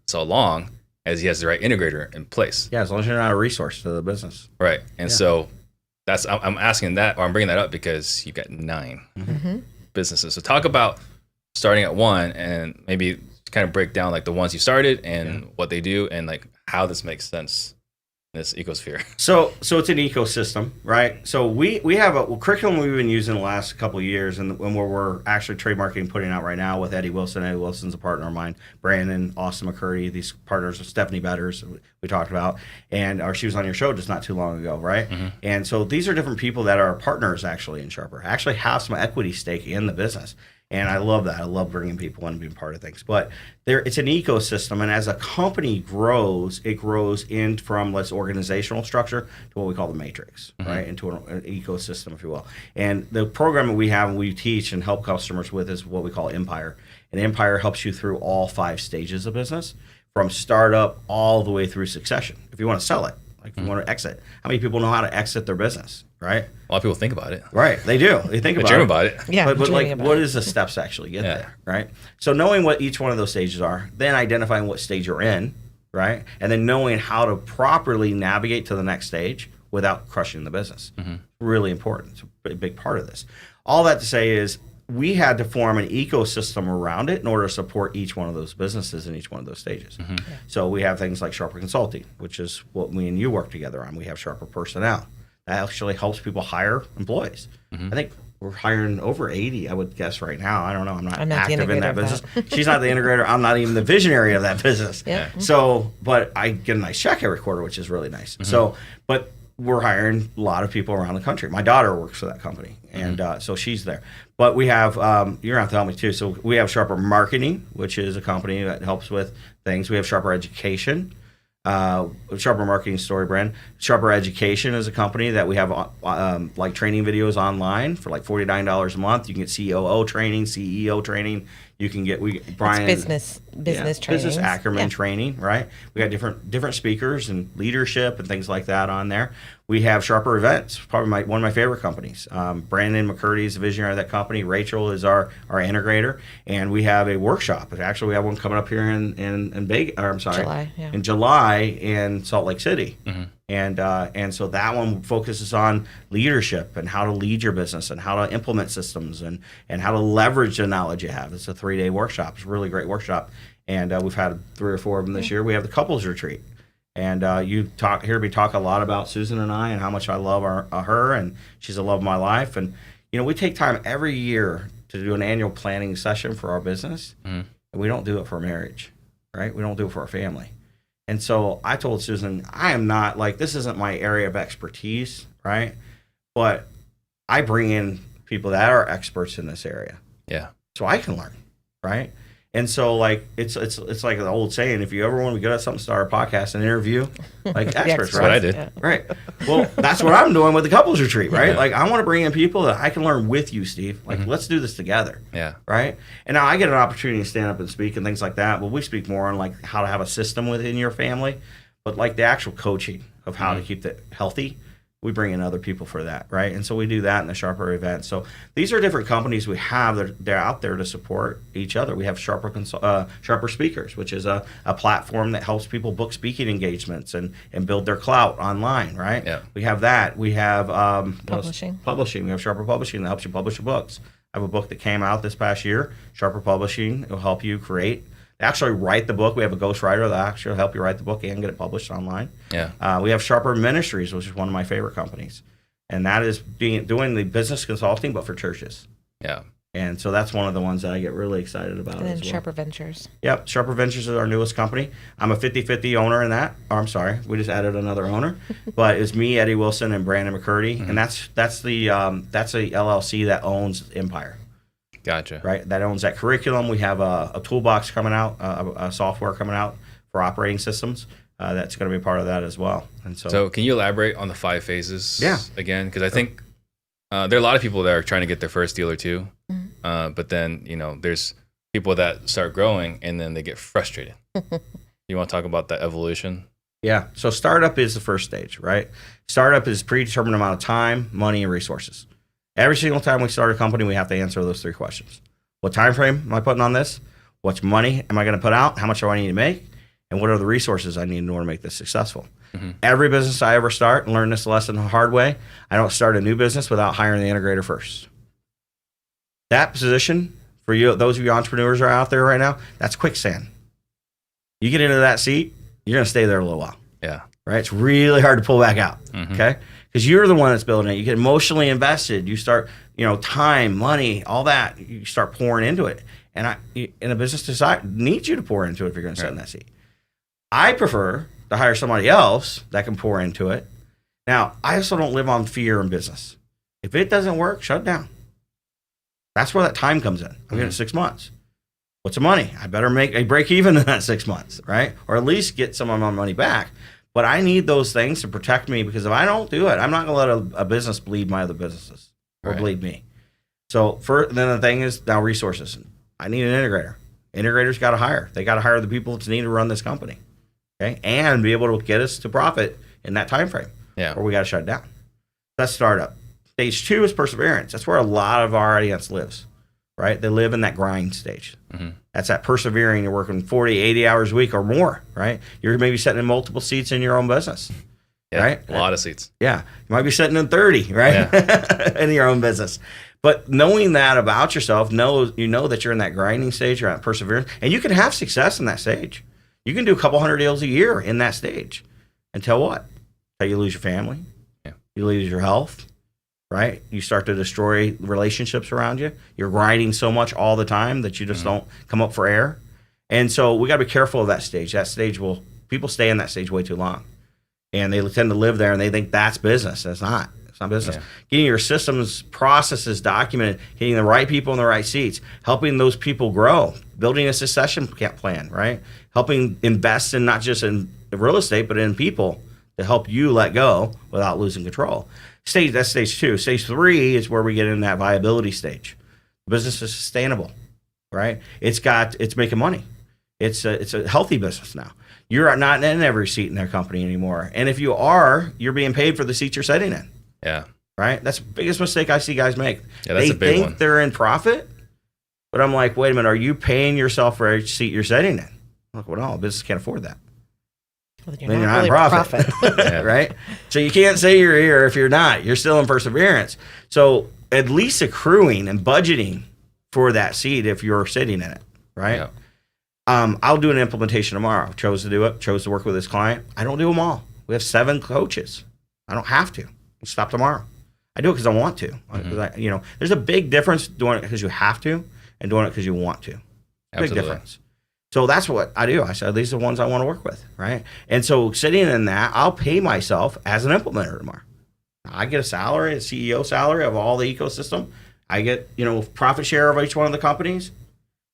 A: so long as he has the right integrator in place.
B: Yeah, as long as you're not a resource to the business.
A: Right. And so I'm asking that, or I'm bringing that up because you've got 9 businesses. So talk about starting at one and maybe kind of break down like the ones you started and what they do and like how this makes sense in this ecosphere.
B: So it's an ecosystem, right? So we have a curriculum we've been using the last couple of years, and when we're actually trademarking and putting out right now with Eddie Wilson. Eddie Wilson's a partner of mine. Brandon, Austin McCurdy, these partners with Stephanie Betters we talked about, and she was on your show just not too long ago, right? And so these are different people that are partners actually in Sharper, actually have some equity stake in the business. And I love that. I love bringing people in and being part of things. But it's an ecosystem, and as a company grows, it grows in from less organizational structure to what we call the matrix, right? Into an ecosystem, if you will. And the program that we have and we teach and help customers with is what we call Empire. And Empire helps you through all 5 stages of business, from startup all the way through succession. If you want to sell it, like if you want to exit, how many people know how to exit their business, right?
A: A lot of people think about it.
B: Right, they do. They think about
A: dream
B: it.
A: about it.
C: Yeah,
B: but like,
C: about
B: what
C: it.
B: is the steps to actually get there, right? So knowing what each one of those stages are, then identifying what stage you're in, right? And then knowing how to properly navigate to the next stage without crushing the business. Really important. It's a big part of this. All that to say is, we had to form an ecosystem around it in order to support each one of those businesses in each one of those stages. So we have things like Sharper Consulting, which is what me and you work together on. We have Sharper Personnel. That actually helps people hire employees. I think we're hiring over 80, I would guess right now. I don't know. I'm not active in that business. She's not the integrator. I'm not even the visionary of that business.
C: Yeah.
B: So, but I get a nice check every quarter, which is really nice. So, but we're hiring a lot of people around the country. My daughter works for that company, and so she's there. But we have, you're going to have to help me too. So we have Sharper Marketing, which is a company that helps with things. We have Sharper Education, Sharper Marketing Story Brand. Sharper Education is a company that we have like training videos online for like $49 a month. You can get COO training, CEO training. You can get Brian
C: It's business training,
B: business acumen training, right? We got different speakers and leadership and things like that on there. We have Sharper Events, probably one of my favorite companies. Brandon McCurdy is the visionary of that company. Rachel is our integrator, and we have a workshop. Actually, we have one coming up here in July in Salt Lake City. And so that one focuses on leadership and how to lead your business and how to implement systems and how to leverage the knowledge you have. It's a 3-day workshop. It's a really great workshop. And we've had 3 or 4 of them this year. We have the couples retreat. And you hear me talk a lot about Susan and I and how much I love her, and she's the love of my life. And, we take time every year to do an annual planning session for our business. And we don't do it for marriage, right? We don't do it for our family. And so I told Susan, I am not this isn't my area of expertise, right? But I bring in people that are experts in this area.
A: Yeah.
B: So I can learn, right? And so it's like the old saying, if you ever want to get at something, start a podcast and interview experts, right?
A: That's what I did.
C: Yeah.
B: Right. Well, that's what I'm doing with the couples retreat, right? I want to bring in people that I can learn with you, Steve. Let's do this together.
A: Yeah.
B: Right. And now I get an opportunity to stand up and speak and things like that. But we speak more on how to have a system within your family, but the actual coaching of how to keep it healthy. We bring in other people for that, right? And so we do that in the Sharper event. So these are different companies we have that they're out there to support each other. We have Sharper Speakers, which is a platform that helps people book speaking engagements and build their clout online, right?
A: Yeah.
B: We have that. We have
C: Publishing.
B: We have Sharper Publishing that helps you publish your books. I have a book that came out this past year, Sharper Publishing. It will help you actually write the book. We have a ghostwriter that actually help you write the book and get it published online.
A: Yeah.
B: We have Sharper Ministries, which is one of my favorite companies, and that is doing the business consulting, but for churches.
A: Yeah.
B: And so that's one of the ones that I get really excited about.
C: And then
B: as well.
C: Sharper Ventures.
B: Yep, Sharper Ventures is our newest company. I'm a 50-50 owner in that. Oh, I'm sorry, we just added another owner, but it's me, Eddie Wilson, and Brandon McCurdy, and that's the LLC that owns Empire.
A: Gotcha.
B: Right, that owns that curriculum. We have a toolbox coming out, a software coming out for operating systems. That's going to be part of that as well. And
A: so can you elaborate on the 5 phases?
B: Yeah.
A: Again, because I think there are a lot of people that are trying to get their first deal or two, but then there's people that start growing and then they get frustrated. You want to talk about that evolution?
B: Yeah. So startup is the first stage, right? Startup is predetermined amount of time, money, and resources. Every single time we start a company, we have to answer those 3 questions. What time frame am I putting on this? What money am I going to put out? How much do I need to make? And what are the resources I need in order to make this successful? Every business I ever start, and learn this lesson the hard way, I don't start a new business without hiring the integrator first. That position for you, those of you entrepreneurs are out there right now, that's quicksand. You get into that seat, you're going to stay there a little while.
A: Yeah.
B: Right? It's really hard to pull back out. Okay? Because you're the one that's building it. You get emotionally invested. You start, time, money, all that. You start pouring into it. And a business needs you to pour into it if you're going to sit in that seat. I prefer to hire somebody else that can pour into it. Now, I also don't live on fear in business. If it doesn't work, shut it down. That's where that time comes in. I'm getting 6 months. What's the money? I better make a break even in that 6 months, right? Or at least get some of my money back. But I need those things to protect me, because if I don't do it, I'm not going to let a business bleed my other businesses or bleed me. So then the thing is now resources. I need an integrator. Integrators got to hire. They got to hire the people that's needed to run this company, okay, and be able to get us to profit in that time frame.
A: Yeah.
B: Or we got to shut it down. That's startup. Stage 2 is perseverance. That's where a lot of our audience lives, right? They live in that grind stage. That's that persevering. You're working 40, 80 hours a week or more, right? You're maybe sitting in multiple seats in your own business, right?
A: A lot of seats.
B: Yeah. You might be sitting in 30, right? Yeah. In your own business. But knowing that about yourself, you know that you're in that grinding stage, you're at perseverance, and you can have success in that stage. You can do a couple hundred deals a year in that stage. Until what? Until you lose your family. Yeah. You lose your health. Right? You start to destroy relationships around you. You're grinding so much all the time that you just don't come up for air. And so we got to be careful of that stage. That stage people stay in that stage way too long. And they tend to live there and they think that's business. It's not. It's not business. Yeah. Getting your systems, processes documented, getting the right people in the right seats, helping those people grow, building a succession plan, right? Helping invest in not just in real estate, but in people to help you let go without losing control. That's stage 2. Stage 3 is where we get in that viability stage. The business is sustainable, right? It's making money. It's a healthy business now. You're not in every seat in their company anymore. And if you are, you're being paid for the seat you're sitting in.
A: Yeah.
B: Right? That's the biggest mistake I see guys make.
A: Yeah, that's a big one. They think
B: they're in profit, but I'm like, wait a minute, are you paying yourself for every seat you're sitting in? I'm like, well, no, business can't afford that.
C: Well,
B: then you're not in profit. Right? So you can't say you're here if you're not. You're still in perseverance. So at least accruing and budgeting for that seat if you're sitting in it, right? Yeah. I'll do an implementation tomorrow. Chose to do it. Chose to work with this client. I don't do them all. We have 7 coaches. I don't have to. I'll stop tomorrow. I do it because I want to. There's a big difference doing it because you have to and doing it because you want to. Big difference. So that's what I do. I said, these are the ones I want to work with, right? And so sitting in that, I'll pay myself as an implementer tomorrow. I get a salary, a CEO salary of all the ecosystem. I get, profit share of each one of the companies.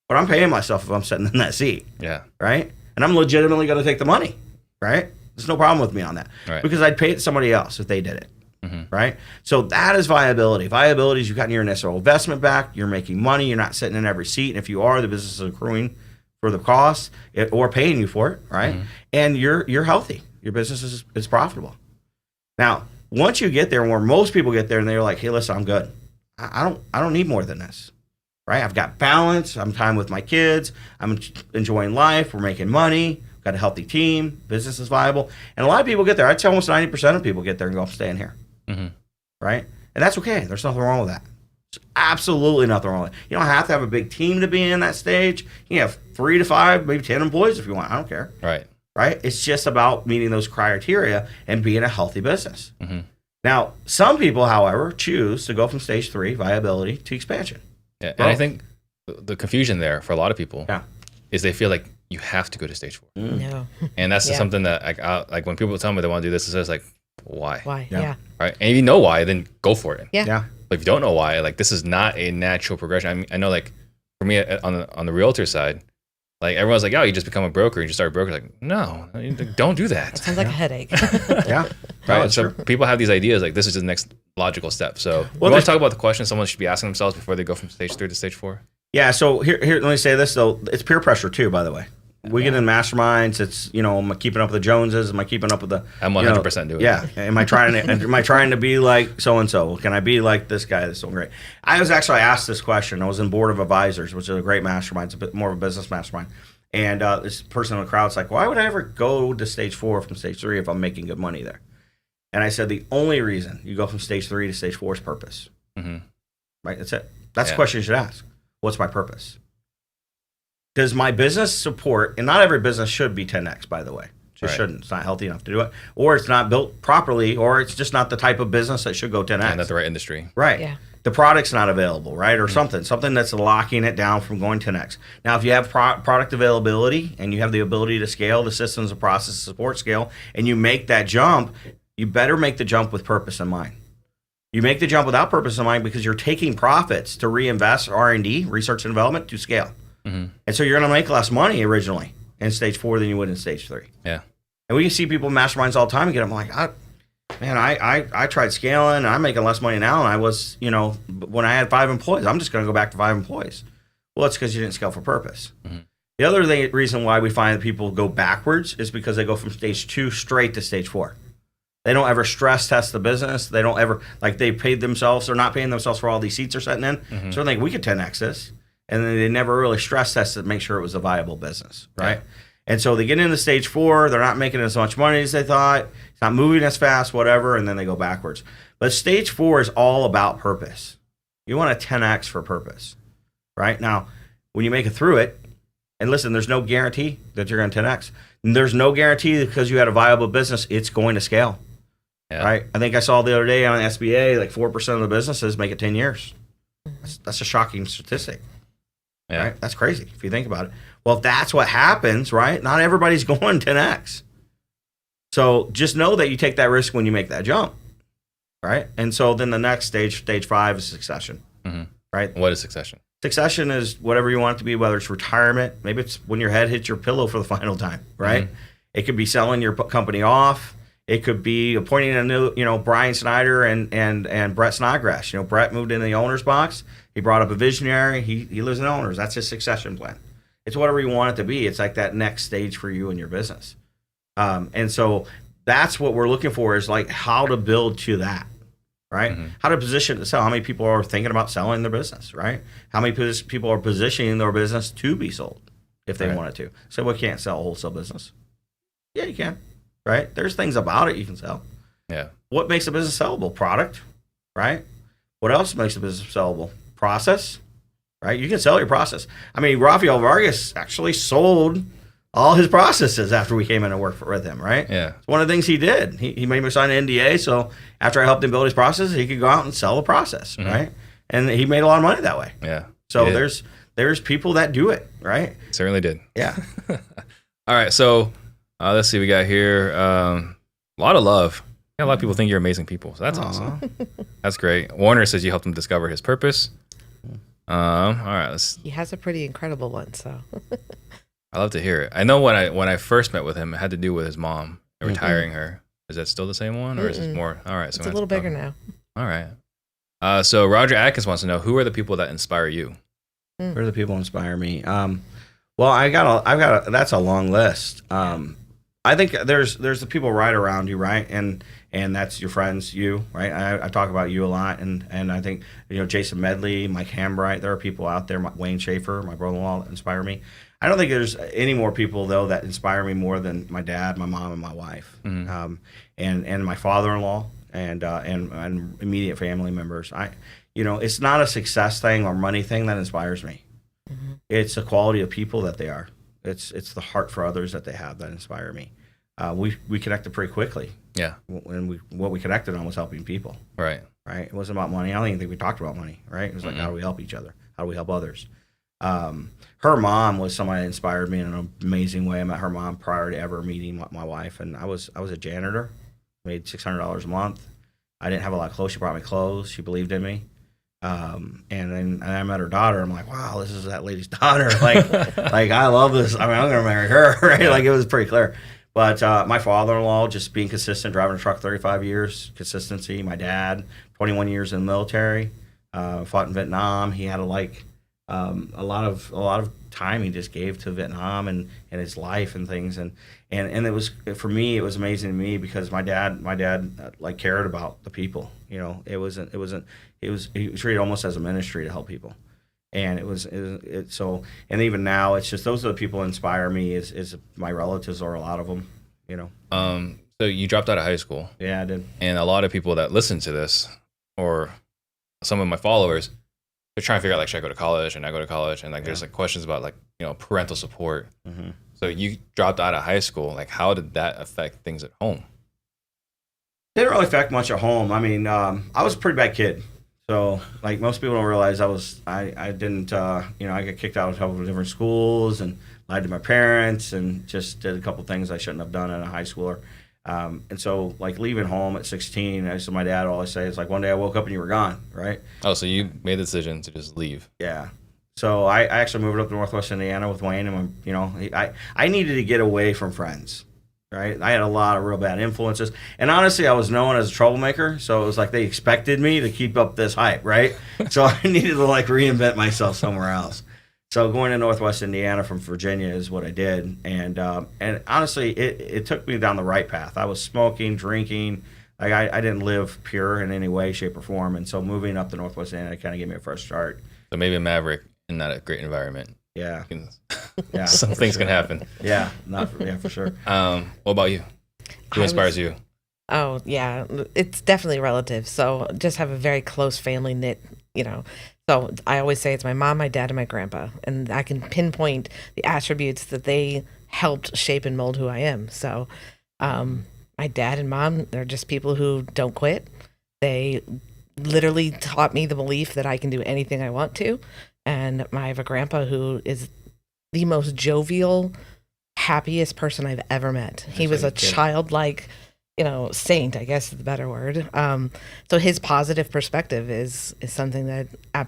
B: But I'm paying myself if I'm sitting in that seat. Yeah. Right? And I'm legitimately going to take the money, right? There's no problem with me on that. Right. Because I'd pay it to somebody else if they did it. Right? So that is viability. Viability is you've gotten your initial investment back. You're making money. You're not sitting in every seat. And if you are, the business is accruing for the cost or paying you for it, right? And you're healthy. Your business is profitable. Now, once you get there, where most people get there, and they're like, "Hey, listen, I'm good. I don't need more than this, right? I've got balance. I'm time with my kids. I'm enjoying life. We're making money. Got a healthy team. Business is viable." And a lot of people get there. I'd say almost 90% of people get there and go, "I'm staying here," right? And that's okay. There's nothing wrong with that. There's absolutely nothing wrong with it. You don't have to have a big team to be in that stage. You can have 3 to 5, maybe 10 employees if you want. I don't care. Right? It's just about meeting those criteria and being a healthy business. Now, some people, however, choose to go from stage 3, viability, to expansion.
A: Yeah, and I think the confusion there for a lot of people is they feel like you have to go to stage 4.
C: No.
A: And that's something that, like when people tell me they want to do this, it's just like, why?
C: Why? Yeah.
A: Right? And if you know why, then go for it.
C: Yeah.
A: But if you don't know why, like this is not a natural progression. I mean, I know, like for me on the realtor side, like everyone's like, "Oh, you just become a broker and you just start a broker." Like, no, don't do that.
C: That sounds like a headache.
A: Right. So people have these ideas like this is the next logical step. So you want to talk about the questions someone should be asking themselves before they go from stage 3 to stage 4?
B: Yeah. So here, let me say this though. It's peer pressure too, by the way. We get in masterminds. It's am I keeping up with the Joneses? Am I keeping up with the?
A: I'm 100% doing it.
B: Yeah. Am I trying to be like so and so? Can I be like this guy that's so great? I was actually asked this question. I was in board of advisors, which is a great mastermind. It's a bit more of a business mastermind. And this person in the crowd's like, "Why would I ever go to stage 4 from stage 3 if I'm making good money there?" And I said, the only reason you go from stage 3 to stage 4 is purpose. Right. That's it. That's the question you should ask. What's my purpose? Does my business support, and not every business should be 10x, by the way. Just shouldn't. It's not healthy enough to do it. Or it's not built properly, or it's just not the type of business that should go 10x.
A: Yeah, not the right industry.
B: Right.
C: Yeah.
B: The product's not available, right? Or something that's locking it down from going 10x. Now, if you have product availability and you have the ability to scale the systems, the process, support scale, and you make that jump, you better make the jump with purpose in mind. You make the jump without purpose in mind because you're taking profits to reinvest R&D, research and development, to scale. And so you're going to make less money originally in stage 4 than you would in stage 3.
A: Yeah.
B: And we see people in masterminds all the time and get them like, I tried scaling and I'm making less money now than I was, when I had 5 employees. I'm just going to go back to 5 employees. Well, it's because you didn't scale for purpose. The other reason why we find that people go backwards is because they go from stage 2 straight to stage 4. They don't ever stress test the business. They don't ever, like, they paid themselves. They're not paying themselves for all these seats are setting in. So they think we could 10x this. And then they never really stress tested to make sure it was a viable business, right? Yeah. And so they get into stage 4. They're not making as much money as they thought. It's not moving as fast, whatever, and then they go backwards. But stage 4 is all about purpose. You want a 10x for purpose, right? Now, when you make it through it, and listen, there's no guarantee that you're going to 10x. And there's no guarantee that because you had a viable business, it's going to scale. Yeah. Right? I think I saw the other day on SBA, like 4% of the businesses make it 10 years. That's a shocking statistic. Yeah. Right? That's crazy if you think about it. Well, if that's what happens, right? Not everybody's going 10x. So just know that you take that risk when you make that jump, right? And so then the next stage 5, is succession, right?
A: What is succession?
B: Succession is whatever you want it to be, whether it's retirement, maybe it's when your head hits your pillow for the final time, right? It could be selling your company off. It could be appointing a new, Brian Snyder and Brett Snodgrass. Brett moved into the owner's box. He brought up a visionary. He lives in owners. That's his succession plan. It's whatever you want it to be. It's like that next stage for you and your business. And so that's what we're looking for, is like how to build to that, right? How to position to sell. How many people are thinking about selling their business, right? How many people are positioning their business to be sold if they wanted to? So we can't sell a wholesale business. Yeah, you can, right? There's things about it you can sell.
A: Yeah.
B: What makes a business sellable? Product, right? What else makes a business sellable? Process, right? You can sell your process. I mean, Rafael Vargas actually sold all his processes after we came in and worked with him, right?
A: Yeah.
B: It's one of the things he did. He made me sign an NDA, so after I helped him build his process, he could go out and sell a process, right? And he made a lot of money that way.
A: Yeah.
B: So there's people that do it, right?
A: Certainly did.
B: Yeah.
A: All right, so let's see, we got here a lot of love. A lot of people think you're amazing people, so that's awesome. That's great. Warner says you helped him discover his purpose. All right,
C: he has a pretty incredible one, so
A: I love to hear it. I know when I first met with him, it had to do with his mom retiring her. Is that still the same one, or is it more? All right, so
C: it's a little bigger now.
A: All right. So Roger Atkins wants to know, who are the people that inspire you?
B: Who are the people that inspire me? Well, I've got that's a long list. I think there's the people right around you, right? And that's your friends, you, right? I talk about you a lot, and I think, Jason Medley, Mike Hambright, there are people out there, Wayne Schaefer, my brother-in-law, that inspire me. I don't think there's any more people, though, that inspire me more than my dad, my mom, and my wife, and my father-in-law, and immediate family members. It's not a success thing or money thing that inspires me. It's the quality of people that they are. It's the heart for others that they have that inspire me. We connected pretty quickly.
A: Yeah.
B: What we connected on was helping people.
A: Right.
B: Right. It wasn't about money. I don't even think we talked about money. Right. It was like, how do we help each other? How do we help others? Her mom was somebody that inspired me in an amazing way. I met her mom prior to ever meeting my wife, and I was a janitor, made $600 a month. I didn't have a lot of clothes. She brought me clothes. She believed in me. And then I met her daughter. I'm like, wow, this is that lady's daughter. Like I love this. I mean, I'm gonna marry her. Right? Like, it was pretty clear. But my father-in-law, just being consistent, driving a truck 35 years, consistency. My dad, 21 years in the military, fought in Vietnam. He had a lot of time he just gave to Vietnam and his life and things. And it was, for me, it was amazing to me because my dad like cared about the people. He was treated almost as a ministry to help people. And and even now, it's just, those are the people that inspire me is my relatives, or a lot of them,
A: So you dropped out of high school.
B: Yeah, I did.
A: And a lot of people that listen to this, or some of my followers, they're trying to figure out like, should I go to college and not go to college? And like, there's like questions about like, parental support. So you dropped out of high school. Like, how did that affect things at home?
B: Didn't really affect much at home. I mean, I was a pretty bad kid. So, like most people don't realize I didn't, I got kicked out of a couple of different schools and lied to my parents and just did a couple things I shouldn't have done as a high schooler. And so, like, leaving home at 16, I used to my dad always say, it's like, one day I woke up and you were gone, right?
A: Oh, so you made the decision to just leave.
B: Yeah. So I actually moved up to Northwest Indiana with Wayne, and, I needed to get away from friends, right? I had a lot of real bad influences. And honestly, I was known as a troublemaker, so it was like they expected me to keep up this hype, right? So I needed to, like, reinvent myself somewhere else. So going to Northwest Indiana from Virginia is what I did, and honestly, it took me down the right path. I was smoking, drinking, like I didn't live pure in any way, shape, or form, and so moving up to Northwest Indiana kind of gave me a fresh start.
A: So maybe a maverick in not a great environment.
B: Yeah,
A: yeah, some things can happen.
B: Yeah, for sure.
A: What about you? Who inspires you?
C: Oh yeah, it's definitely relative. So just have a very close family knit, So I always say it's my mom, my dad, and my grandpa, and I can pinpoint the attributes that they helped shape and mold who I am. So my dad and mom, they're just people who don't quit. They literally taught me the belief that I can do anything I want to. And I have a grandpa who is the most jovial, happiest person I've ever met. He was a childlike, saint, I guess is the better word. So his positive perspective is something that I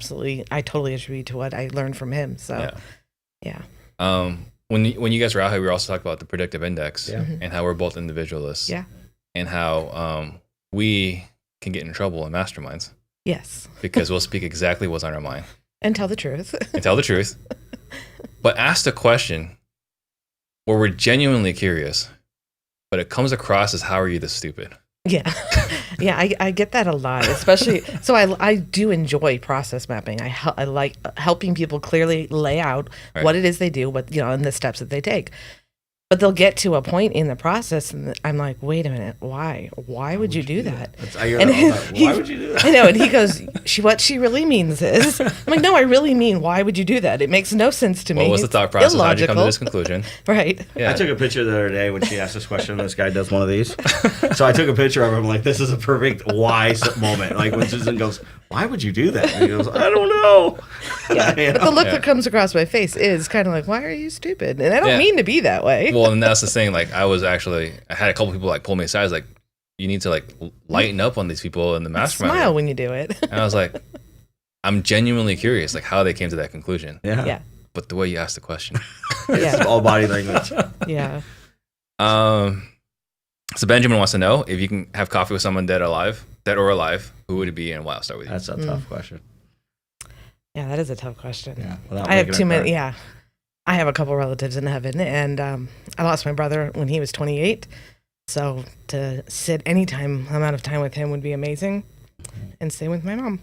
C: totally attribute to what I learned from him. So, yeah.
A: When you guys were out here, we were also talking about the predictive index and how we're both individualists.
C: Yeah.
A: And how we can get in trouble in masterminds.
C: Yes.
A: Because we'll speak exactly what's on our mind.
C: And tell the truth.
A: But ask the question where we're genuinely curious, but it comes across as, how are you this stupid?
C: Yeah. Yeah, I get that a lot, especially. So I do enjoy process mapping. I like helping people clearly lay out what it is they do, and the steps that they take. But they'll get to a point in the process, and I'm like, wait a minute, why? Why would you do that?
B: Why would you do that?
C: I know, and he goes, what she really means is, I'm like, no, I really mean, why would you do that? It makes no sense to me.
A: What was the thought process? How did you come to this conclusion?
C: Right.
B: Yeah. I took a picture the other day when she asked this question. This guy does one of these. So I took a picture of him, like, this is a perfect why moment. Like, when Susan goes, why would you do that? And he goes, I don't know.
C: Yeah. But the look that comes across my face is kind of like, why are you stupid? And I don't mean to be that way.
A: Well, and that's the thing. Like, I had a couple people like pull me aside. Like, you need to like lighten up on these people in the mastermind.
C: Smile when you do it.
A: And I was like, I'm genuinely curious, like, how they came to that conclusion.
C: Yeah.
A: But the way you asked the question,
B: it's all body language.
C: Yeah.
A: So Benjamin wants to know if you can have coffee with someone dead or alive, who would it be, and why? I'll start with you.
B: That's a tough question.
C: Yeah, that is a tough question.
B: Yeah,
C: I have too many. Yeah, I have a couple relatives in heaven, and I lost my brother when he was 28. So to sit any amount of time with him would be amazing, and stay with my mom.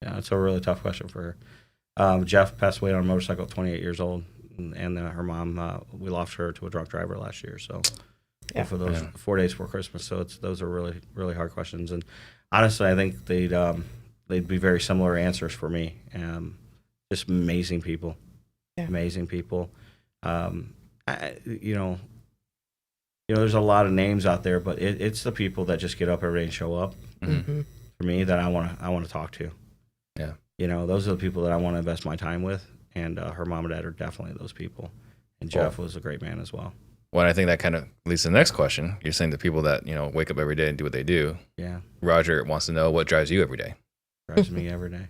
B: Yeah, that's a really tough question for her. Jeff passed away on a motorcycle at 28 years old, and her mom, we lost her to a drunk driver last year. So. Yeah. For those 4 days before Christmas, so those are really, really hard questions, and honestly, I think they'd be very similar answers for me. Just amazing people, amazing people. There's a lot of names out there, but it's the people that just get up every day and show up for me that I want to talk to.
A: Yeah,
B: those are the people that I want to invest my time with, and her mom and dad are definitely those people. And Jeff was a great man as well.
A: Well, I think that kind of leads to the next question. You're saying the people that, wake up every day and do what they do.
B: Yeah.
A: Roger wants to know what drives you every day.
B: Drives me every day.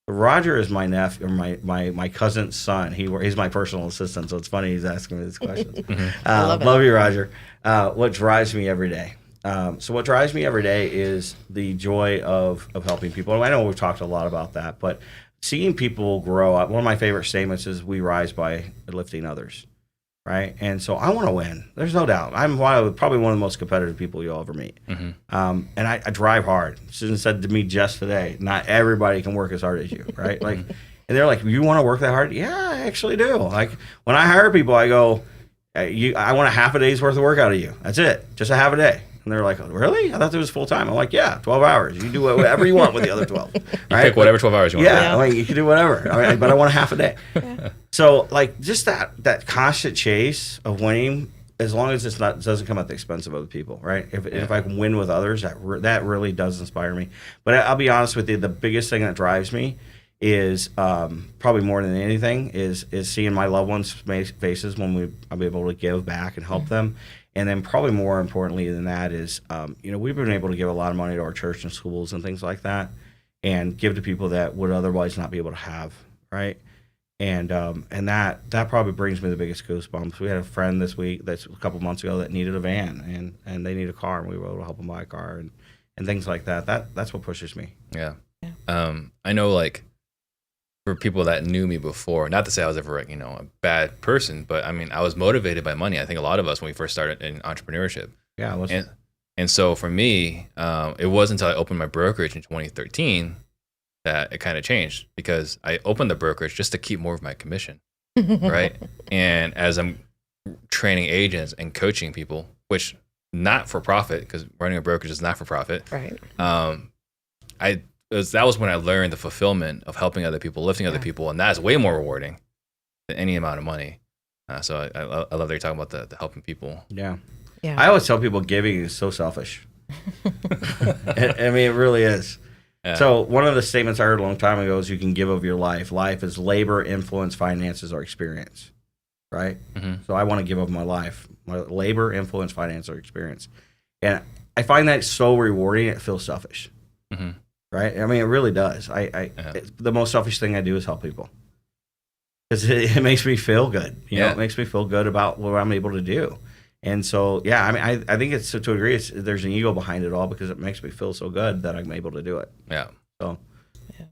B: Roger is my nephew, or my cousin's son. He's my personal assistant, so it's funny he's asking me this question.
C: I
B: love you, Roger. What drives me every day? So what drives me every day is the joy of helping people. And I know we've talked a lot about that, but seeing people grow up. One of my favorite statements is, we rise by lifting others. Right, and so I want to win. There's no doubt. I'm probably one of the most competitive people you'll ever meet. And I drive hard. Susan said to me just today, not everybody can work as hard as you, right? Like, and they're like, you want to work that hard? Yeah, I actually do. Like, when I hire people, I go, I want a half a day's worth of work out of you. That's it, just a half a day. And they're like, really? I thought it was full time. I'm like, yeah, 12 hours. You do whatever you want with the other 12.
A: You pick whatever 12 hours you want.
B: Yeah, like you can do whatever. But I want a half a day. Yeah. So like just that constant chase of winning, as long as doesn't come at the expense of other people, right? If I can win with others, that really does inspire me. But I'll be honest with you, the biggest thing that drives me is probably more than anything is seeing my loved ones' faces when I'll be able to give back and help them. And then probably more importantly than that is, we've been able to give a lot of money to our church and schools and things like that, and give to people that would otherwise not be able to have, right? And that probably brings me the biggest goosebumps. We had a friend this week, that's a couple months ago, that needed a van and they need a car, and we were able to help them buy a car and things like that. That's what pushes me.
A: Yeah. I know, like, for people that knew me before, not to say I was ever, a bad person, but I mean, I was motivated by money. I think a lot of us when we first started in entrepreneurship.
B: Yeah.
A: And so for me, it wasn't until I opened my brokerage in 2013 that it kind of changed, because I opened the brokerage just to keep more of my commission, right? And as I'm training agents and coaching people, which not for profit, because running a brokerage is not for profit.
C: Right.
A: That was when I learned the fulfillment of helping other people, lifting other people, and that's way more rewarding than any amount of money. So I love that you're talking about the helping people.
B: Yeah. I always tell people giving is so selfish. I mean, it really is. Yeah. So one of the statements I heard a long time ago is you can give of your life. Life is labor, influence, finances, or experience, right? Mm-hmm. So I want to give of my life, my labor, influence, finance, or experience. And I find that so rewarding, it feels selfish. Mm-hmm. Right? I mean, it really does. The most selfish thing I do is help people, because it makes me feel good. You know, it makes me feel good about what I'm able to do. And so, I mean, I think it's, to a degree, there's an ego behind it all, because it makes me feel so good that I'm able to do it. Yeah. So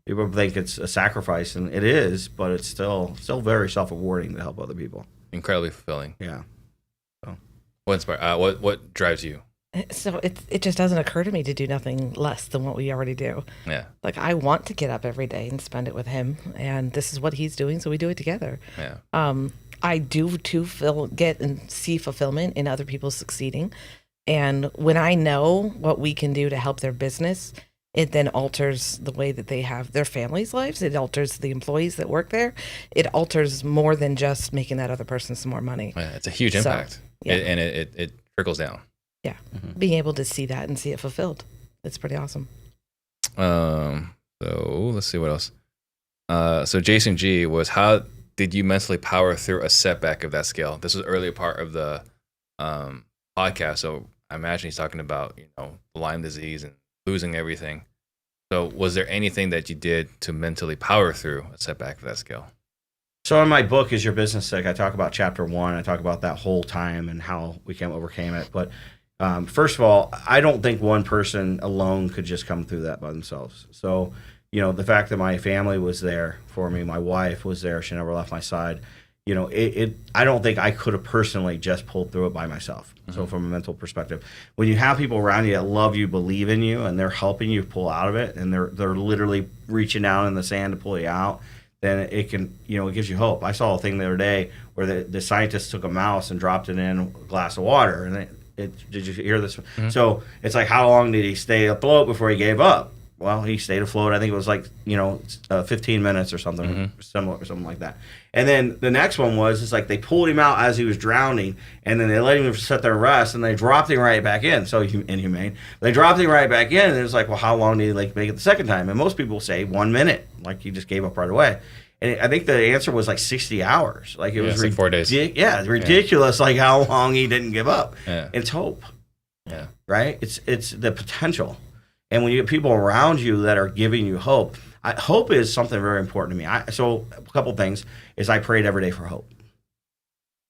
B: people think it's a sacrifice, and it is, but it's still very self-rewarding to help other people.
A: Incredibly fulfilling.
B: Yeah. So
A: what drives you?
C: So it just doesn't occur to me to do nothing less than what we already do.
A: Yeah.
C: Like, I want to get up every day and spend it with him, and this is what he's doing, so we do it together.
A: Yeah.
C: I do too get and see fulfillment in other people succeeding, and when I know what we can do to help their business, it then alters the way that they have their families' lives. It alters the employees that work there. It alters more than just making that other person some more money.
A: Yeah, it's a huge impact, and it trickles down.
C: Yeah, being able to see that and see it fulfilled, it's pretty awesome.
A: So let's see what else. So Jason G was, how did you mentally power through a setback of that scale? This was earlier part of the podcast, so I imagine he's talking about Lyme disease and losing everything. So was there anything that you did to mentally power through a setback of that scale?
B: So in my book, Is Your Business Sick?, I talk about chapter 1. I talk about that whole time and how we overcame it, but first of all, I don't think one person alone could just come through that by themselves. So, the fact that my family was there for me, my wife was there, she never left my side. I don't think I could have personally just pulled through it by myself. Mm-hmm. So from a mental perspective, when you have people around you that love you, believe in you, and they're helping you pull out of it, and they're literally reaching down in the sand to pull you out, then it can, it gives you hope. I saw a thing the other day where the scientists took a mouse and dropped it in a glass of water, and did you hear this? Mm-hmm. So it's like, how long did he stay afloat before he gave up? Well, he stayed afloat. I think it was like 15 minutes or something, mm-hmm. similar or something like that. And then the next one was, it's like they pulled him out as he was drowning, and then they let him sit there and rest, and they dropped him right back in. So inhumane. They dropped him right back in, and it was like, well, how long did he make it the second time? And most people say 1 minute, like he just gave up right away. And I think the answer was like 60 hours. Like it was
A: like 4 days.
B: It's ridiculous. Like how long he didn't give up.
A: Yeah.
B: It's hope.
A: Yeah.
B: Right. It's the potential. And when you get people around you that are giving you hope, hope is something very important to me. So a couple things is I prayed every day for hope.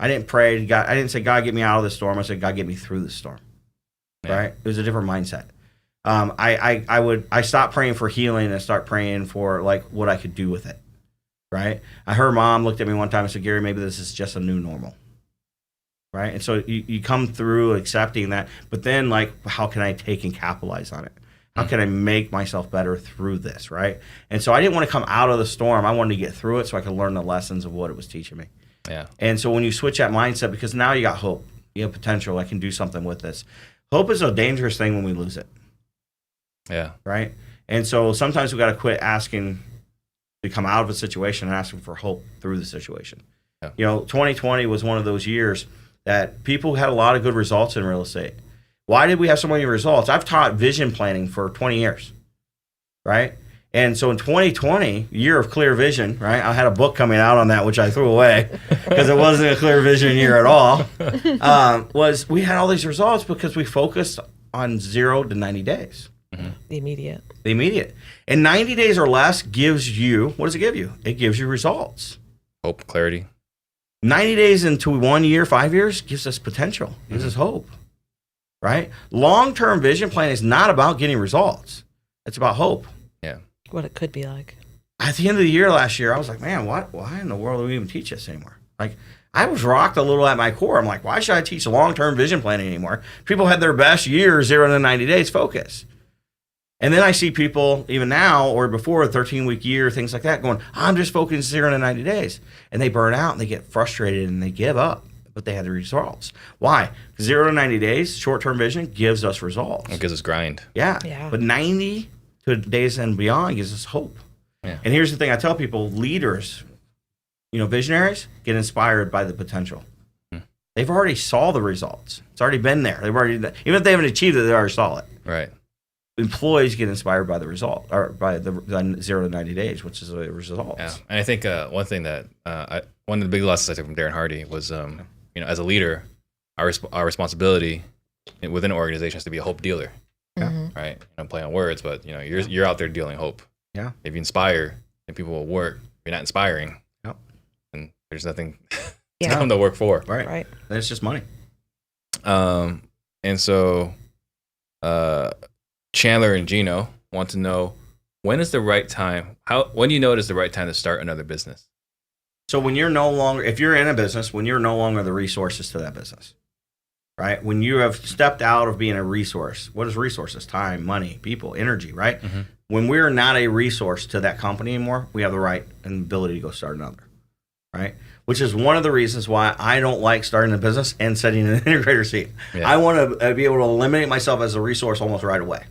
B: I didn't pray God. I didn't say, God, get me out of the storm. I said, God, get me through the storm. Yeah. Right. It was a different mindset. I stopped praying for healing and start praying for like what I could do with it. Right. I heard Mom looked at me one time and said, Gary, maybe this is just a new normal. Right. And so you come through accepting that. But then, like, how can I take and capitalize on it? How can I make myself better through this? Right. And so I didn't want to come out of the storm. I wanted to get through it so I could learn the lessons of what it was teaching me.
A: Yeah.
B: And so when you switch that mindset, because now you got hope, you have potential, I can do something with this. Hope is a dangerous thing when we lose it.
A: Yeah.
B: Right. And so sometimes we got to quit asking to come out of a situation and asking for hope through the situation.
A: Yeah.
B: 2020 was one of those years that people had a lot of good results in real estate. Why did we have so many results? I've taught vision planning for 20 years, right? And so in 2020, year of clear vision, right? I had a book coming out on that, which I threw away because it wasn't a clear vision year at all. Was we had all these results because we focused on 0 to 90 days.
C: Mm-hmm. The immediate. And 90
B: days or less gives you, what does it give you? It gives you results.
A: Hope, clarity.
B: 90 days into 1 year, 5 years gives us potential, gives us hope, right? Long-term vision plan is not about getting results. It's about hope.
A: Yeah.
C: What it could be like.
B: At the end of the year last year, I was like, man, why in the world do we even teach this anymore? Like, I was rocked a little at my core. I'm like, why should I teach long-term vision planning anymore? People had their best year, 0 to 90 days focus. And then I see people, even now or before a 13-week year, things like that, going, I'm just focusing 0 to 90 days. And they burn out and they get frustrated and they give up, but they had the results. Why? 0 to 90 days, short-term vision gives us results.
A: It gives us grind.
B: Yeah. But 90 days and beyond gives us hope.
A: Yeah.
B: And here's the thing I tell people, leaders, visionaries, get inspired by the potential. They've already saw the results. It's already been there. Even if they haven't achieved it, they already saw it.
A: Right.
B: Employees get inspired by the result, or by the 0 to 90 days, which is the results.
A: Yeah, and I think one thing that one of the big lessons I took from Darren Hardy was, as a leader, our responsibility within an organization is to be a hope dealer.
B: Yeah.
A: Right. I'm playing on words, but you're out there dealing hope.
B: Yeah.
A: If you inspire, then people will work. If you're not inspiring,
B: yep,
A: and there's nothing
C: Yeah.
A: for them to work for.
B: Right. Then it's just money.
A: And so, Chandler and Gino want to know, when is the right time? When do you know it is the right time to start another business?
B: So when you're if you're in a business, when you're no longer the resources to that business, right? When you have stepped out of being a resource, what is resources? Time, money, people, energy, right?
A: Mm-hmm.
B: When we're not a resource to that company anymore, we have the right and ability to go start another, right? Which is one of the reasons why I don't like starting a business and setting an integrator seat.
A: Yeah.
B: I want to be able to eliminate myself as a resource almost right away.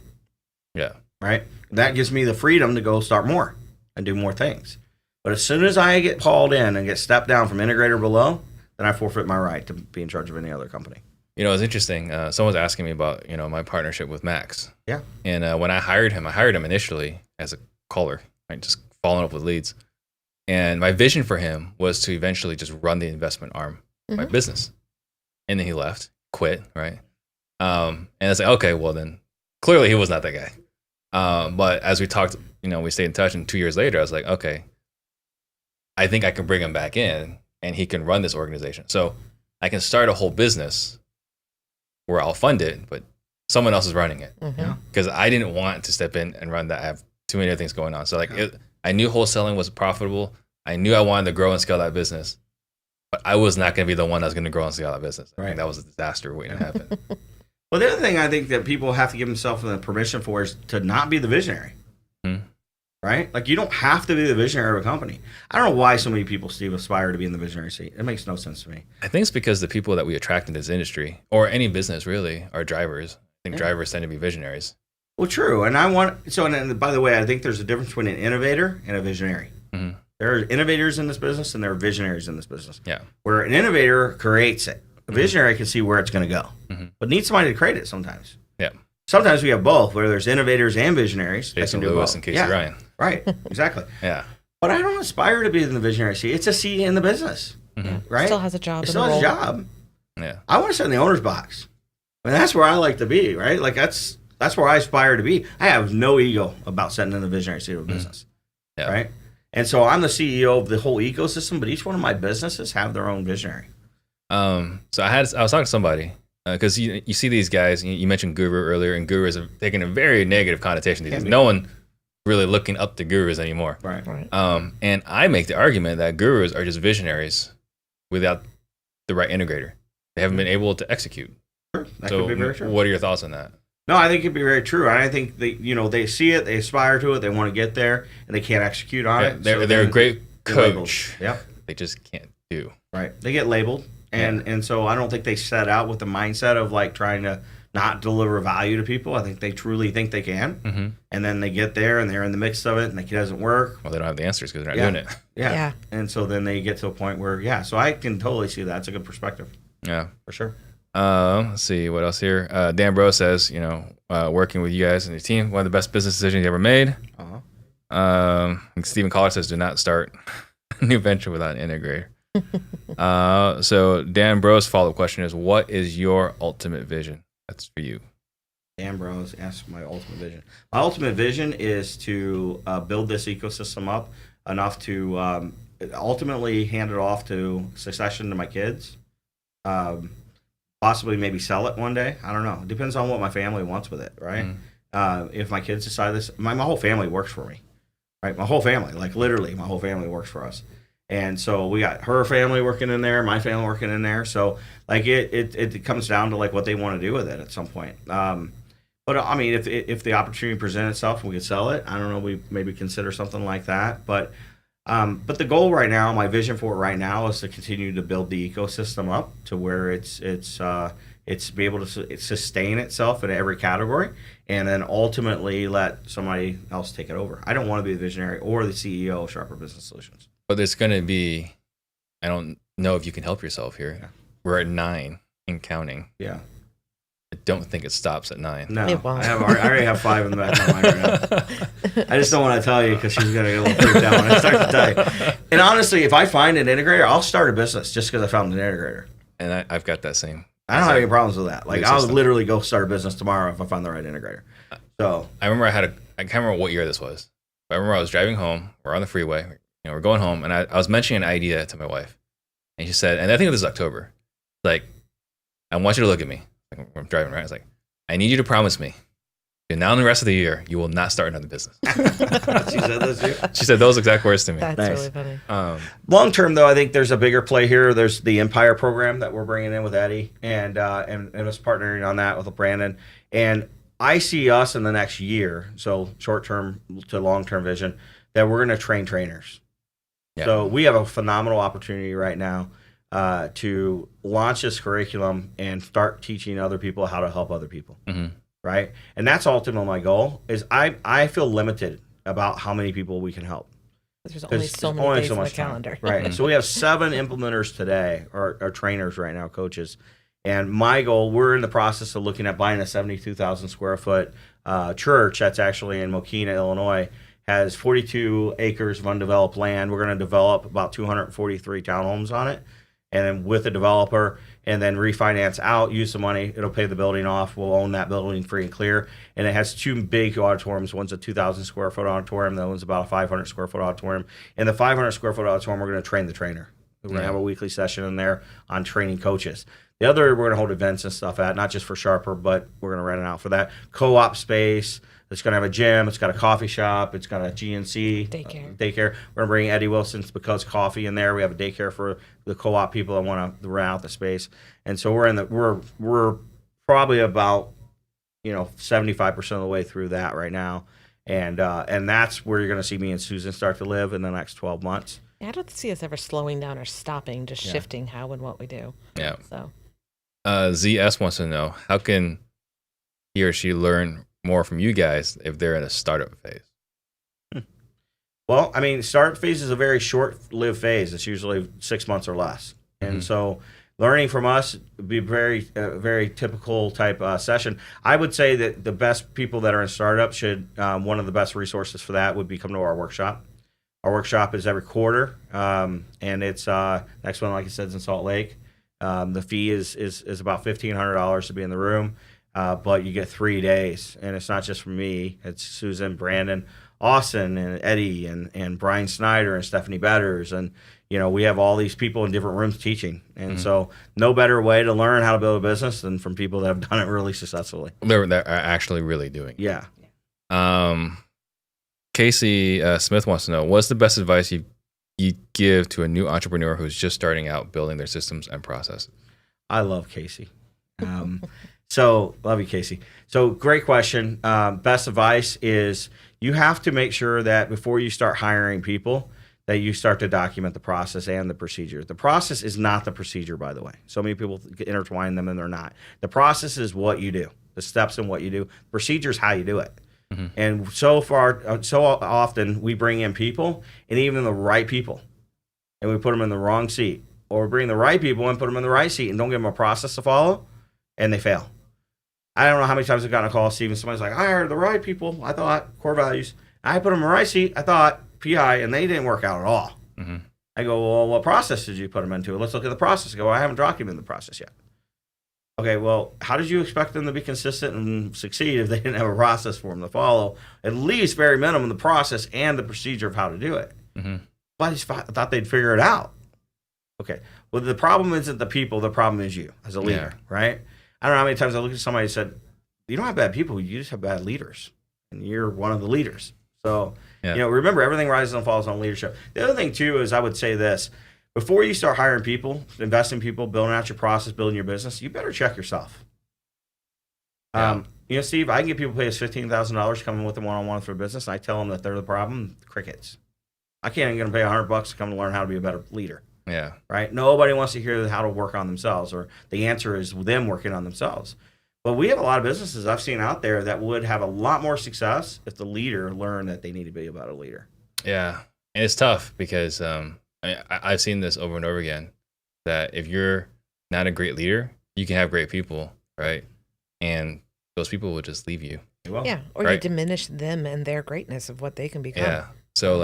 A: Yeah.
B: Right? That gives me the freedom to go start more and do more things. But as soon as I get called in and get stepped down from integrator below, then I forfeit my right to be in charge of any other company.
A: It's interesting. Someone's asking me about, my partnership with Max.
B: Yeah.
A: And when I hired him initially as a caller, right, just following up with leads. And my vision for him was to eventually just run the investment arm of my business. And then he left, quit, right? And it's like, okay, well then, clearly he was not that guy. But as we talked, we stayed in touch, and 2 years later, I was like, okay, I think I can bring him back in and he can run this organization. So I can start a whole business where I'll fund it, but someone else is running it. Because I didn't want to step in and run that. I have too many other things going on. So I knew wholesaling was profitable. I knew I wanted to grow and scale that business, but I was not going to be the one that was going to grow and scale that business. I think that was a disaster waiting to happen.
B: Well, the other thing I think that people have to give themselves the permission for is to not be the visionary, right? Like, you don't have to be the visionary of a company. I don't know why so many people, Steve, aspire to be in the visionary seat. It makes no sense to me.
A: I think it's because the people that we attract in this industry, or any business really, are drivers. I think drivers tend to be visionaries.
B: Well, true. And and by the way, I think there's a difference between an innovator and a visionary.
A: Mm-hmm.
B: There are innovators in this business and there are visionaries in this business.
A: Yeah.
B: Where an innovator creates it. A visionary can see where it's going to go, but needs somebody to create it sometimes.
A: Yeah.
B: Sometimes we have both, where there's innovators and visionaries.
A: Jason Lewis and Casey Ryan.
B: Right, exactly.
A: Yeah.
B: But I don't aspire to be in the visionary seat. It's a seat in the business, right?
C: Still has a job.
B: It still has a job.
A: Yeah.
B: I want to sit in the owner's box. That's where I like to be, right? Like, that's where I aspire to be. I have no ego about sitting in the visionary seat of a business, right? And so I'm the CEO of the whole ecosystem, but each one of my businesses have their own visionary.
A: So I was talking to somebody, because you see these guys, you mentioned guru earlier, and gurus are taking a very negative connotation these days. No one really looking up to gurus anymore.
B: Right.
A: And I make the argument that gurus are just visionaries without the right integrator. They haven't been able to execute.
B: Sure. That could be very true.
A: What are your thoughts on that?
B: No, I think it could be very true. I think they see it, they aspire to it, they want to get there, and they can't execute on it.
A: They're a great coach.
B: Yep.
A: They just can't do.
B: Right. They get labeled. And so I don't think they set out with the mindset of like trying to not deliver value to people. I think they truly think they can. And then they get there and they're in the mix of it and it doesn't work.
A: Well, they don't have the answers because they're not doing it.
B: Yeah. And so then they get to a point where, so I can totally see that. It's a good perspective.
A: Yeah.
B: For sure.
A: Let's see what else here. Dan Bro says, working with you guys and your team, one of the best business decisions you ever made. And Stephen Collar says, do not start a new venture without an integrator. So Dan Bro's follow-up question is, what is your ultimate vision? That's for you.
B: Dan Bros asked my ultimate vision. My ultimate vision is to build this ecosystem up enough to ultimately hand it off to succession to my kids. Possibly maybe sell it one day. I don't know. It depends on what my family wants with it, right? If my kids decide this, my whole family works for me, right? My whole family, like literally my whole family works for us. And so we got her family working in there, my family working in there. So like it comes down to like what they want to do with it at some point. But I mean, if the opportunity presents itself and we could sell it, I don't know, we maybe consider something like that. But the goal right now, my vision for it right now is to continue to build the ecosystem up to where it's be able to sustain itself in every category and then ultimately let somebody else take it over. I don't want to be the visionary or the CEO of Sharper Business Solutions.
A: But there's going to be, I don't know if you can help yourself here. Yeah. We're at 9 and counting.
B: Yeah.
A: I don't think it stops at 9.
B: No, I already have 5 in the back of my mind right now. I just don't want to tell you because she's going to get a little freaked out when I start to tell you. And honestly, if I find an integrator, I'll start a business just because I found an integrator.
A: And I've got that same.
B: I don't have any problems with that. Like, I'll literally go start a business tomorrow if I find the right integrator. So
A: I remember I can't remember what year this was, but I remember I was driving home. We're on the freeway. We're going home, and I was mentioning an idea to my wife, and she said, and I think this is October, like, I want you to look at me. Like, I'm driving, right? I was like, I need you to promise me, and now in the rest of the year, you will not start another business.
B: She said those to you?
A: She said those exact words to me.
C: That's
B: Nice.
C: really funny.
B: Long term, though, I think there's a bigger play here. There's the Empire program that we're bringing in with Eddie, and us partnering on that with Brandon. And I see us in the next year, so short term to long term vision, that we're going to train trainers. Yeah. So we have a phenomenal opportunity right now to launch this curriculum and start teaching other people how to help other people, right? And that's ultimately my goal. Is I feel limited about how many people we can help.
C: There's only so many days on the calendar,
B: right? So we have 7 implementers today, or trainers right now, coaches. And my goal, we're in the process of looking at buying a 72,000 square foot church that's actually in Mokina, Illinois. Has 42 acres of undeveloped land. We're going to develop about 243 townhomes on it, and then with a developer, and then refinance out, use the money. It'll pay the building off. We'll own that building free and clear. And it has 2 big auditoriums. One's a 2,000 square foot auditorium. The other one's about a 500 square foot auditorium. In the 500 square foot auditorium, we're going to train the trainer. We're going to have a weekly session in there on training coaches. The other, we're going to hold events and stuff at, not just for Sharper, but we're going to rent it out for that. Co-op space. It's going to have a gym. It's got a coffee shop. It's got a GNC. Daycare. We're going to bring Eddie Wilson's Because Coffee in there. We have a daycare for the co-op people that want to rent out the space. And so we're probably about 75% of the way through that right now. And that's where you're going to see me and Susan start to live in the next 12 months.
C: I don't see us ever slowing down or stopping, just shifting how and what we do.
A: Yeah.
C: So
A: ZS wants to know, how can he or she learn more from you guys if they're in a startup phase?
B: Well, I mean, startup phase is a very short-lived phase. It's usually 6 months or less. And so learning from us would be a very typical type session. I would say that the best people that are in startup should, one of the best resources for that would be come to our workshop. Our workshop is every quarter, and it's next one, like I said, is in Salt Lake. The fee is about $1,500 to be in the room. But you get 3 days, and it's not just for me. It's Susan, Brandon, Austin, and Eddie, and Brian Snyder, and Stephanie Betters, and we have all these people in different rooms teaching. And so, no better way to learn how to build a business than from people that have done it really successfully.
A: They're actually really doing it.
B: Yeah.
A: Casey Smith wants to know, what's the best advice you give to a new entrepreneur who's just starting out building their systems and processes?
B: I love Casey. So, love you, Casey. So, great question. Best advice is you have to make sure that before you start hiring people, that you start to document the process and the procedure. The process is not the procedure, by the way. So many people intertwine them, and they're not. The process is what you do. the steps and what you do, procedures, how you do it. And so often we bring in people, and even the right people, and we put them in the wrong seat, or we bring the right people and put them in the right seat and don't give them a process to follow, and they fail. I don't know how many times I've gotten a call, Steve, and somebody's like, I hired the right people, I thought, core values. I put them in the right seat, I thought, PI, and they didn't work out at all. I go, well, what process did you put them into? Let's look at the process. I go, I haven't documented the process yet. Okay, well, how did you expect them to be consistent and succeed if they didn't have a process for them to follow? At least, very minimum, the process and the procedure of how to do it. But I just thought they'd figure it out. Okay, well, the problem isn't the people. The problem is you as a leader, right? I don't know how many times I looked at somebody and said, you don't have bad people. You just have bad leaders. And you're one of the leaders. So, remember, everything rises and falls on leadership. The other thing, too, is I would say this. Before you start hiring people, investing in people, building out your process, building your business, you better check yourself. Steve, I can get people pay us $15,000 coming with them one-on-one for business, and I tell them that they're the problem, crickets. I can't even get them to pay $100 to come to learn how to be a better leader.
A: Yeah.
B: Right? Nobody wants to hear how to work on themselves, or the answer is them working on themselves. But we have a lot of businesses I've seen out there that would have a lot more success if the leader learned that they need to be a better leader.
A: Yeah. And it's tough because I've seen this over and over again, that if you're not a great leader, you can have great people, right? And those people will just leave you.
C: Yeah, or you diminish them and their greatness of what they can become.
A: Yeah. So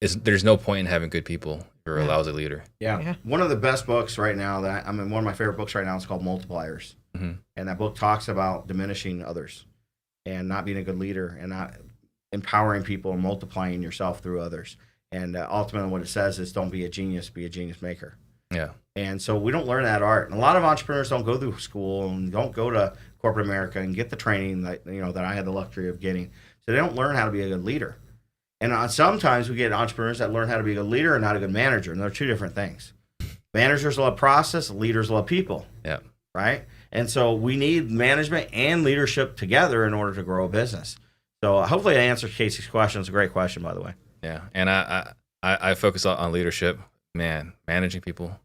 A: there's no point in having good people if you're a lousy leader.
B: Yeah. One of the best books right now one of my favorite books right now is called Multipliers. And that book talks about diminishing others and not being a good leader and not empowering people and multiplying yourself through others. And ultimately what it says is don't be a genius, be a genius maker.
A: Yeah.
B: And so we don't learn that art. And a lot of entrepreneurs don't go through school and don't go to corporate America and get the training that I had the luxury of getting. So they don't learn how to be a good leader. And sometimes we get entrepreneurs that learn how to be a good leader and not a good manager. And they're two different things. Managers love process, leaders love people.
A: Yeah. Right?
B: And so we need management and leadership together in order to grow a business. So hopefully I answered Casey's question. It's a great question, by the way.
A: Yeah. And I focus on leadership. Man, managing people,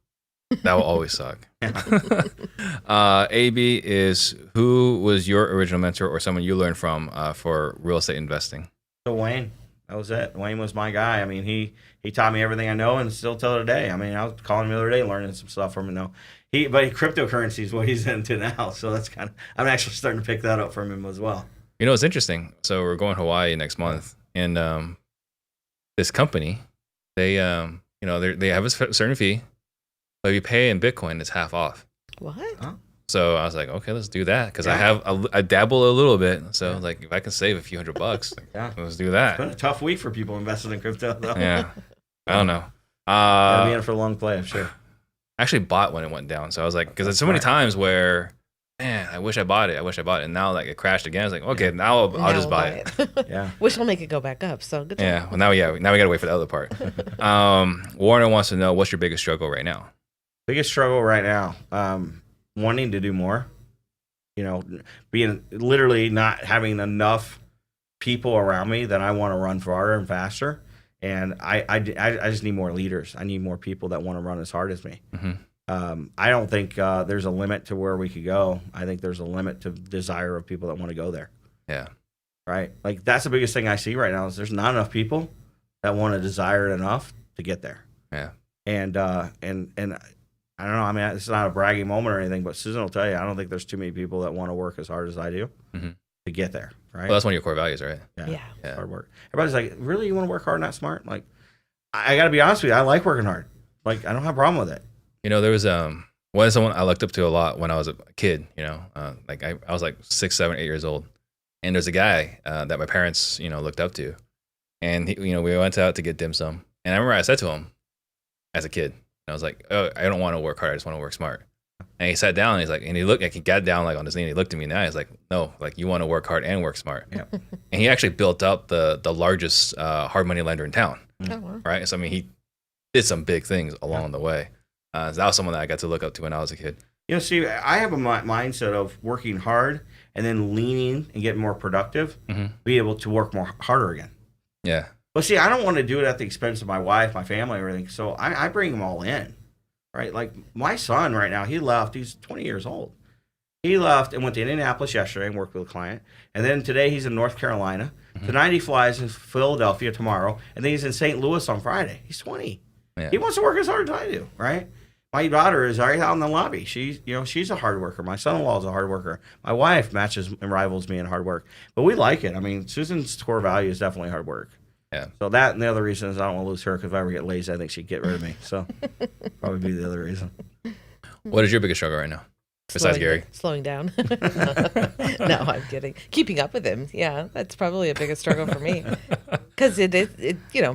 A: that will always suck. AB is, who was your original mentor or someone you learned from for real estate investing?
B: So Wayne. That was it. Wayne was my guy. I mean, he taught me everything I know and still till today. I mean, I was calling him the other day, learning some stuff from him. But cryptocurrency is what he's into now. So that's I'm actually starting to pick that up from him as well.
A: It's interesting. So we're going to Hawaii next month, and this company, they have a certain fee, but if you pay in Bitcoin, it's half off.
C: What?
B: Huh?
A: So I was like, okay, let's do that, because I dabble a little bit. So like, if I can save a few $100, let's do that.
B: It's been a tough week for people investing in crypto, though.
A: Yeah, I don't know.
B: Gotta be in for a long play, I'm sure.
A: I actually bought when it went down, so I was like, because there's so many times where, man, I wish I bought it. And now like it crashed again. I was like, okay, now I'll just buy it.
B: Yeah.
C: Wish I'll make it go back up. So good.
A: Yeah. Well, now we gotta wait for the other part. Warner wants to know, what's your biggest struggle right now?
B: Biggest struggle right now, wanting to do more. Being literally not having enough people around me that I want to run farther and faster. And I just need more leaders. I need more people that want to run as hard as me. I don't think there's a limit to where we could go. I think there's a limit to desire of people that want to go there.
A: Yeah.
B: Right? Like, that's the biggest thing I see right now is there's not enough people that want to desire it enough to get there.
A: Yeah.
B: And I don't know. I mean, it's not a bragging moment or anything, but Susan will tell you, I don't think there's too many people that want to work as hard as I do to get there. Right?
A: Well, that's one of your core values, right?
C: Yeah.
B: Hard work. Everybody's like, really? You want to work hard, not smart? Like, I got to be honest with you. I like working hard. Like, I don't have a problem with it.
A: There was someone I looked up to a lot when I was a kid. I was like 6, 7, 8 years old, and there's a guy that my parents, looked up to, and we went out to get dim sum, and I remember I said to him, as a kid, I was like, oh, I don't want to work hard. I just want to work smart. And he sat down and he's like, and he looked, like he got down like on his knee and he looked at me and he's like, no, like you want to work hard and work smart.
B: Yeah.
A: And he actually built up the largest hard money lender in town.
C: Oh, wow.
A: Right. So, I mean, he did some big things along the way. So that was someone that I got to look up to when I was a kid.
B: See, I have a mindset of working hard and then leaning and getting more productive, be able to work more harder again.
A: Yeah.
B: But see, I don't want to do it at the expense of my wife, my family, everything. So I bring them all in, right? Like my son right now, he left. He's 20 years old. He left and went to Indianapolis yesterday and worked with a client. And then today he's in North Carolina. Tonight he flies in Philadelphia tomorrow. And then he's in St. Louis on Friday. He's 20.
A: Yeah.
B: He wants to work as hard as I do, right? My daughter is right out in the lobby. She's a hard worker. My son-in-law is a hard worker. My wife matches and rivals me in hard work. But we like it. I mean, Susan's core value is definitely hard work.
A: Yeah.
B: So that and the other reason is I don't want to lose her because if I ever get lazy, I think she'd get rid of me. So probably be the other reason.
A: What is your biggest struggle right now? Besides Gary?
C: Slowing down. No, I'm kidding. Keeping up with him. Yeah, that's probably a biggest struggle for me. Because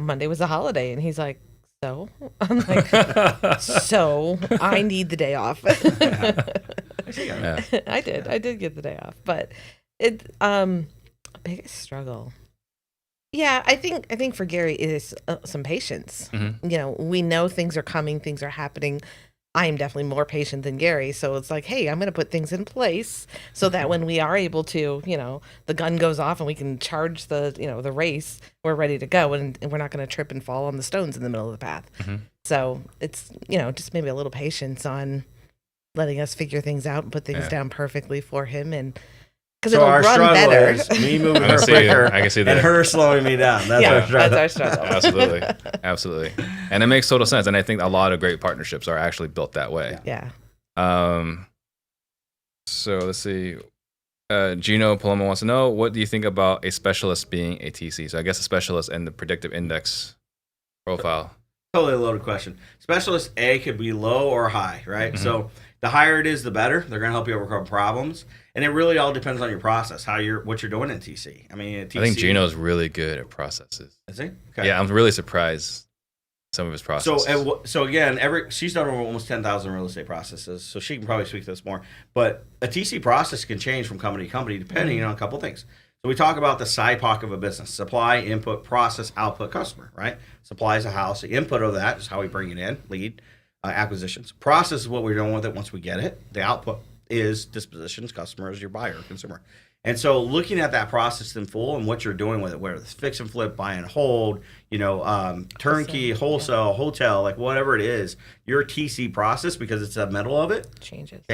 C: Monday was a holiday, and he's like, so? I'm like, so I need the day off.
A: Yeah.
C: I did get the day off. But biggest struggle. Yeah, I think for Gary it is some patience.
A: Mm-hmm.
C: We know things are coming, things are happening. I am definitely more patient than Gary, so it's like, hey, I'm going to put things in place so that when we are able to, the gun goes off and we can charge the race, we're ready to go, and we're not going to trip and fall on the stones in the middle of the path.
A: Mm-hmm.
C: So it's just maybe a little patience on letting us figure things out and put things down perfectly for him, and because
B: So
C: it'll
B: our
C: run
B: struggle
C: better.
B: is me moving
A: I
B: her
A: can see-
B: quicker
A: I can see
B: and
A: that.
B: her slowing me down. That's our struggle.
C: That's our struggle.
A: Absolutely. And it makes total sense. And I think a lot of great partnerships are actually built that way.
C: Yeah.
A: So let's see. Gino Paloma wants to know, what do you think about a specialist being a TC? So I guess a specialist in the predictive index profile.
B: Totally loaded question. Specialist A could be low or high, right?
A: Mm-hmm.
B: So the higher it is, the better. They're going to help you overcome problems, and it really all depends on your process, what you're doing in TC. I mean, TC,
A: I think Gino's really good at processes.
B: Is he? Okay.
A: Yeah, I'm really surprised some of his processes.
B: So again, she's done almost 10,000 real estate processes, so she can probably speak to this more. But a TC process can change from company to company depending on a couple things. So we talk about the SIPOC of a business: supply, input, process, output, customer. Right? Supply is a house. The input of that is how we bring it in, lead, acquisitions. Process is what we're doing with it once we get it. The output is dispositions, customers, your buyer, consumer. And so looking at that process in full and what you're doing with it, whether it's fix and flip, buy and hold, turnkey, wholesale, hotel, like whatever it is, your TC process, because it's the middle of it, changes.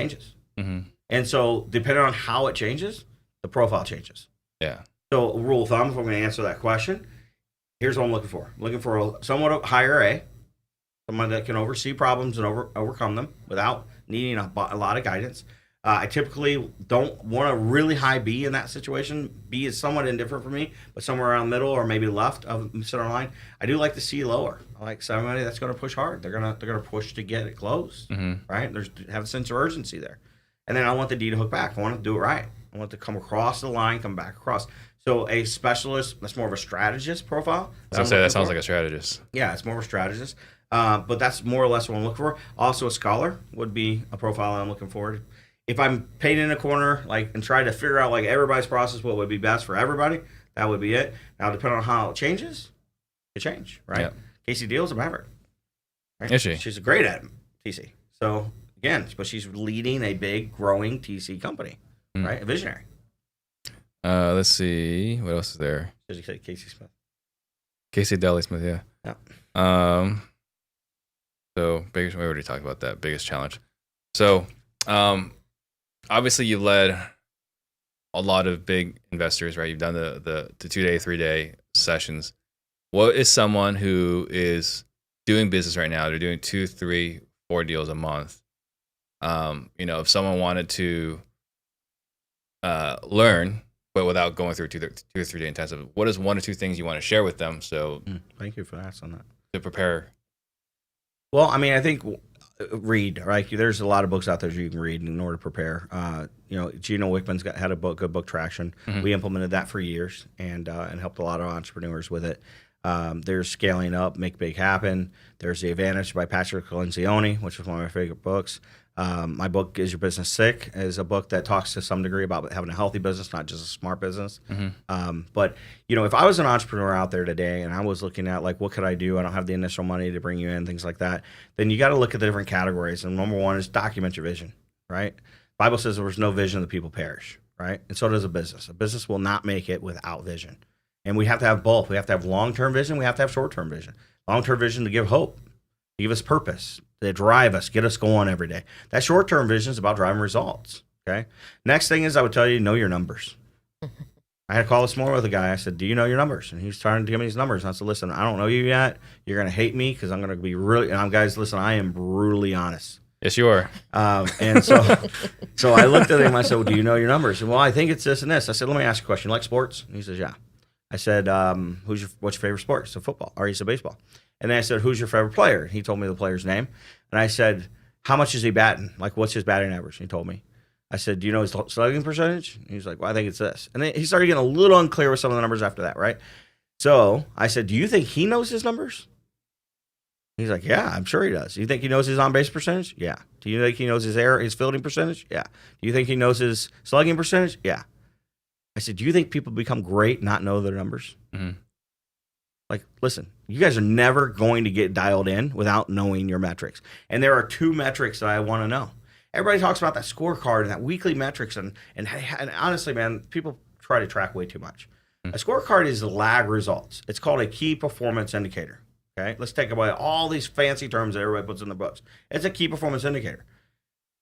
A: Mm-hmm.
B: And so depending on how it changes, the profile changes.
A: Yeah.
B: So rule of thumb, if I'm going to answer that question, here's what I'm looking for. I'm looking for a somewhat higher A, someone that can oversee problems and overcome them without needing a lot of guidance. I typically don't want a really high B in that situation. B is somewhat indifferent for me, but somewhere around middle or maybe left of center line. I do like the C lower. I like somebody that's going to push hard. They're gonna push to get it closed, right? Have a sense of urgency there. And then I want the D to hook back. I want to do it right. I want it to come across the line, come back across. So a specialist, that's more of a strategist profile.
A: So that sounds like a strategist.
B: Yeah, it's more of a strategist. But that's more or less what I'm looking for. Also, a scholar would be a profile I'm looking for. If I'm painted in a corner, and try to figure out everybody's process, what would be best for everybody, that would be it. Now, depending on how it changes, it change, right?
A: Yep.
B: Casey Deal's a maverick. Right?
A: Is she?
B: She's great at TC. So again, but she's leading a big, growing TC company, right? A visionary.
A: Let's see. What else is there?
B: Did you say Casey Smith?
A: Casey Deli Smith, yeah.
B: Yeah.
A: So we already talked about that. Biggest challenge. So, obviously you led a lot of big investors, right? You've done the 2-day, 3-day sessions. What is someone who is doing business right now? They're doing 2, 3, 4 deals a month. If someone wanted to learn, but without going through 2 or 3 day intensive, what is 1 or 2 things you want to share with them? So
B: thank you for asking that.
A: To prepare.
B: Well, I mean, I think read, right? There's a lot of books out there you can read in order to prepare. Gino Wickman's had good book traction.
A: Mm-hmm.
B: We implemented that for years and helped a lot of entrepreneurs with it. There's Scaling Up, Make Big Happen. There's The Advantage by Patrick Lencioni, which is one of my favorite books. My book, Is Your Business Sick, is a book that talks to some degree about having a healthy business, not just a smart business.
A: Mm-hmm.
B: But if I was an entrepreneur out there today and I was looking at what could I do? I don't have the initial money to bring you in, things like that. Then you got to look at the different categories. And number one is document your vision, right? Bible says there's no vision, the people perish, right? And so does a business. A business will not make it without vision. And we have to have both. We have to have long-term vision. We have to have short-term vision. Long-term vision to give hope, to give us purpose, to drive us, get us going every day. That short-term vision is about driving results. Okay. Next thing is I would tell you, know your numbers. I had a call this morning with a guy. I said, do you know your numbers? And he was trying to give me his numbers. And I said, listen, I don't know you yet. You're going to hate me because I'm going to be really, and I'm, guys, listen, I am brutally honest.
A: Yes, you are.
B: And so I looked at him. I said, well, do you know your numbers? And well, I think it's this and this. I said, let me ask you a question. You like sports? And he says, yeah. I said, what's your favorite sport? He said, football. Or he said, baseball. And then I said, who's your favorite player? He told me the player's name. And I said, how much is he batting? Like, what's his batting average? And he told me. I said, do you know his slugging percentage? And he was like, well, I think it's this. And then he started getting a little unclear with some of the numbers after that, right? So I said, do you think he knows his numbers? He's like, yeah, I'm sure he does. Do you think he knows his on-base percentage? Yeah. Do you think he knows his fielding percentage? Yeah. Do you think he knows his slugging percentage? Yeah. I said, do you think people become great not know their numbers?
A: Mm-hmm.
B: Like, listen, you guys are never going to get dialed in without knowing your metrics. And there are 2 metrics that I want to know. Everybody talks about that scorecard and that weekly metrics. And honestly, man, people try to track way too much. Mm-hmm. A scorecard is lag results. It's called a key performance indicator. Okay, let's take away all these fancy terms that everybody puts in their books. It's a key performance indicator.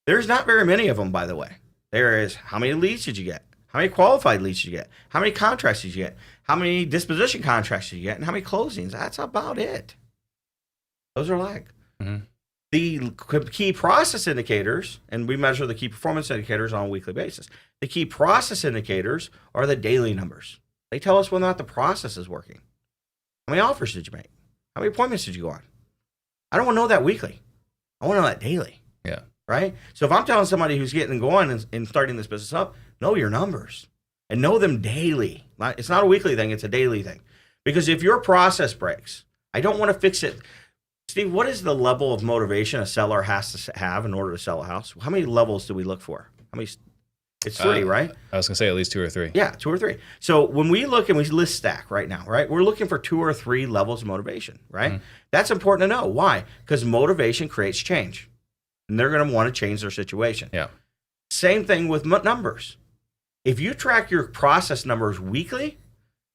B: There's not very many of them, by the way. There is how many leads did you get? How many qualified leads did you get? How many contracts did you get? How many disposition contracts did you get? And how many closings? That's about it. Those are lag.
A: Mm-hmm.
B: The key process indicators, and we measure the key performance indicators on a weekly basis. The key process indicators are the daily numbers. They tell us whether or not the process is working. How many offers did you make? How many appointments did you go on? I don't want to know that weekly. I want to know that daily.
A: Yeah.
B: Right? So if I'm telling somebody who's getting going and starting this business up, know your numbers and know them daily. It's not a weekly thing. It's a daily thing. Because if your process breaks, I don't want to fix it. Steve, what is the level of motivation a seller has to have in order to sell a house? How many levels do we look for? How many? It's 3, right?
A: I was going to say at least 2 or 3.
B: Yeah, 2 or 3. So when we look and we list stack right now, right, we're looking for 2 or 3 levels of motivation, right? Mm-hmm. That's important to know. Why? Because motivation creates change. And they're going to want to change their situation.
A: Yeah.
B: Same thing with numbers. If you track your process numbers weekly,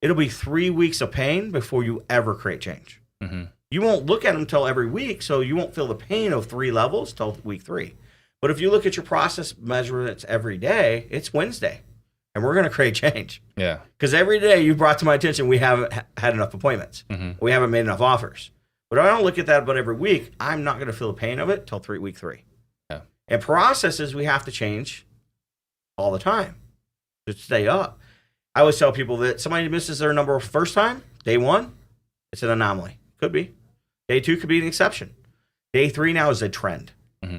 B: it'll be 3 weeks of pain before you ever create change.
A: Mm-hmm.
B: You won't look at them until every week, so you won't feel the pain of 3 levels till week 3. But if you look at your process measurements every day, it's Wednesday, and we're going to create change.
A: Yeah.
B: Because every day you brought to my attention, we haven't had enough appointments.
A: Mm-hmm.
B: We haven't made enough offers. But if I don't look at that but every week, I'm not going to feel the pain of it till week 3.
A: Yeah.
B: And processes we have to change all the time to stay up. I always tell people that somebody misses their number first time, day 1, it's an anomaly. Could be. Day 2 could be an exception. Day 3 now is a trend.
A: Mm-hmm.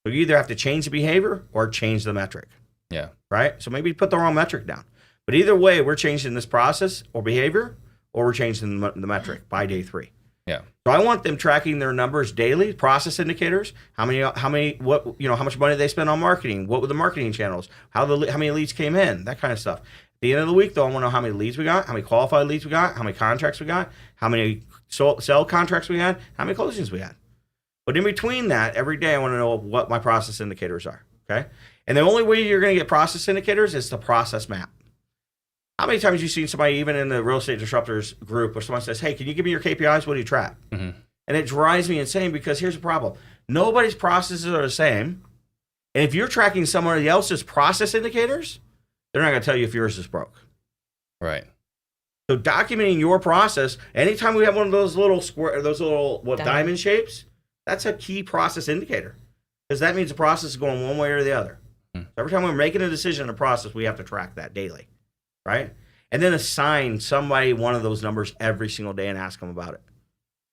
B: So you either have to change the behavior or change the metric.
A: Yeah.
B: Right? So maybe put the wrong metric down. But either way, we're changing this process or behavior, or we're changing the metric by day 3.
A: Yeah.
B: So I want them tracking their numbers daily, process indicators, how much money they spend on marketing, what were the marketing channels, how many leads came in, that kind of stuff. At the end of the week, though, I want to know how many leads we got, how many qualified leads we got, how many contracts we got, how many sell contracts we had, how many closings we had. But in between that, every day I want to know what my process indicators are, okay? And the only way you're going to get process indicators is the process map. How many times have you seen somebody, even in the Real Estate Disruptors group, where someone says, hey, can you give me your KPIs? What do you track?
A: Mm-hmm.
B: And it drives me insane because here's the problem. Nobody's processes are the same. And if you're tracking somebody else's process indicators, they're not going to tell you if yours is broke.
A: Right.
B: So documenting your process, anytime we have one of those little diamond shapes, that's a key process indicator. Because that means the process is going one way or the other. So every time we're making a decision in a process, we have to track that daily. Right? And then assign somebody one of those numbers every single day and ask them about it.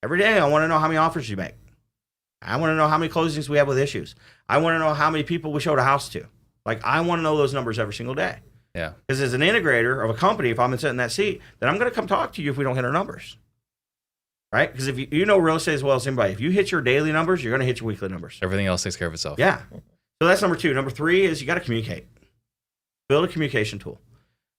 B: Every day, I want to know how many offers you make. I want to know how many closings we have with issues. I want to know how many people we showed a house to. Like, I want to know those numbers every single day.
A: Yeah. Because
B: as an integrator of a company, if I'm sitting in that seat, then I'm going to come talk to you if we don't hit our numbers. Right? Because if you know real estate as well as anybody, if you hit your daily numbers, you're going to hit your weekly numbers.
A: Everything else takes care of itself.
B: Yeah. So that's number 2. Number 3 is you got to communicate. Build a communication tool.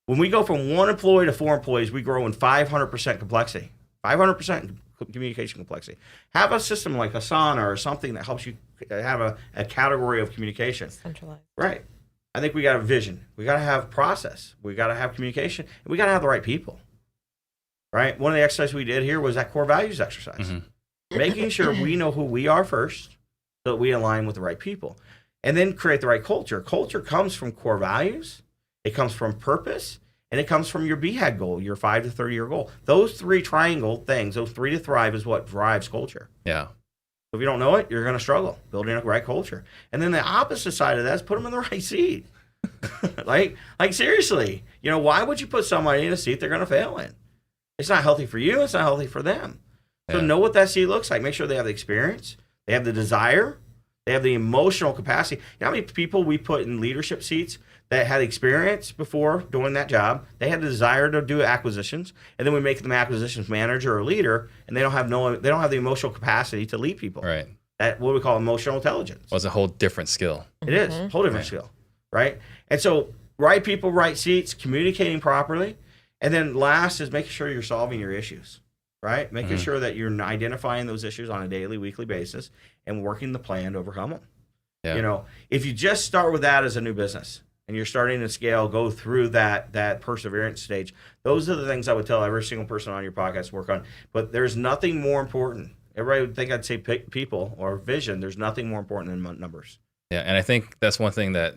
B: When we go from 1 employee to 4 employees, we grow in 500% complexity. 500% communication complexity. Have a system like Asana or something that helps you have a category of communication.
C: Centralized.
B: Right. I think we got a vision. We got to have process. We got to have communication. And we got to have the right people. Right? One of the exercises we did here was that core values exercise. Mm-hmm. Making sure we know who we are first so that we align with the right people. and then create the right culture. Culture comes from core values, it comes from purpose, and it comes from your BHAG goal, your 5 to 30-year goal. Those 3 triangle things, those 3 to thrive, is what drives culture.
A: Yeah.
B: If you don't know it, you're going to struggle building a right culture. And then the opposite side of that is put them in the right seat. like seriously, why would you put somebody in a seat they're going to fail in? It's not healthy for you. It's not healthy for them. So know what that seat looks like. Make sure they have the experience. They have the desire. They have the emotional capacity. You know how many people we put in leadership seats that had experience before doing that job? They had the desire to do acquisitions, and then we make them acquisitions manager or leader, and they don't have the emotional capacity to lead people.
A: Right.
B: That what we call emotional intelligence.
A: Well, it's a whole different skill.
B: It is a whole different skill, right? And so right people, right seats, communicating properly, and then last is making sure you're solving your issues. Right? Making sure that you're identifying those issues on a daily, weekly basis and working the plan to overcome them.
A: Yeah.
B: If you just start with that as a new business and you're starting to scale, go through that perseverance stage, those are the things I would tell every single person on your podcast to work on. But there's nothing more important. Everybody would think I'd say people or vision. There's nothing more important than numbers.
A: Yeah. And I think that's one thing that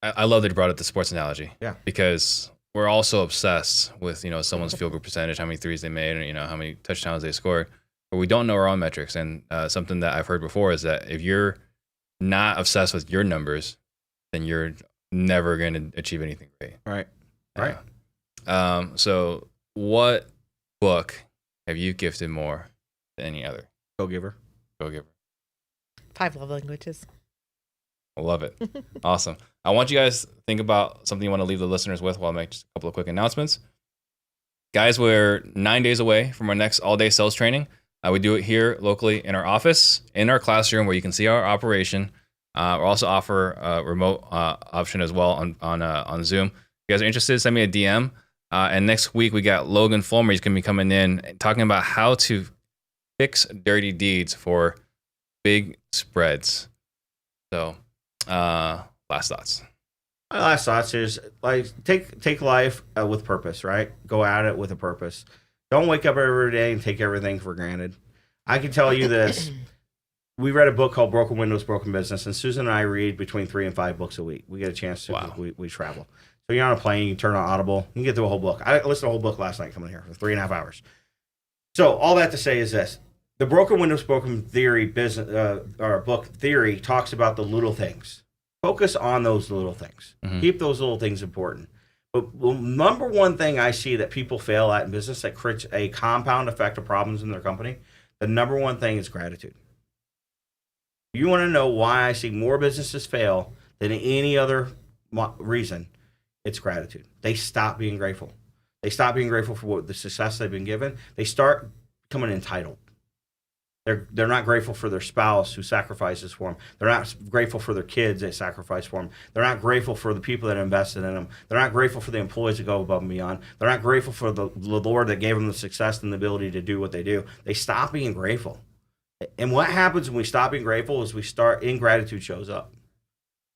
A: I love that you brought up the sports analogy.
B: Yeah.
A: Because we're also obsessed with, someone's field goal percentage, how many threes they made, and, how many touchdowns they scored. But we don't know our own metrics. And something that I've heard before is that if you're not obsessed with your numbers, then you're never going to achieve anything great.
B: Right.
A: Yeah.
B: Right.
A: So what book have you gifted more than any other?
B: Go Giver.
C: 5 love languages.
A: I love it. Awesome. I want you guys to think about something you want to leave the listeners with while I make just a couple of quick announcements. Guys, we're 9 days away from our next all-day sales training. We do it here locally in our office, in our classroom, where you can see our operation. We also offer a remote option as well on Zoom. If you guys are interested, send me a DM. And next week, we got Logan Fulmer. He's going to be coming in and talking about how to fix dirty deeds for big spreads. So, last thoughts.
B: My last thoughts is take life with purpose, right? Go at it with a purpose. Don't wake up every day and take everything for granted. I can tell you this. We read a book called Broken Windows, Broken Business, and Susan and I read between 3 and 5 books a week. We get a chance to,
A: wow.
B: we travel. So you're on a plane, you can turn on Audible, you can get through a whole book. I listened to a whole book last night coming here for 3.5 hours. So all that to say is this. The Broken Windows, Broken Theory or book theory talks about the little things. Focus on those little things. Mm-hmm. Keep those little things important. But the number one thing I see that people fail at in business that creates a compound effect of problems in their company, the number one thing is gratitude. You want to know why I see more businesses fail than any other reason, it's gratitude. They stop being grateful. They stop being grateful for the success they've been given. They start becoming entitled. They're not grateful for their spouse who sacrifices for them. They're not grateful for their kids that sacrifice for them. They're not grateful for the people that invested in them. They're not grateful for the employees that go above and beyond. They're not grateful for the Lord that gave them the success and the ability to do what they do. They stop being grateful. And what happens when we stop being grateful is ingratitude shows up.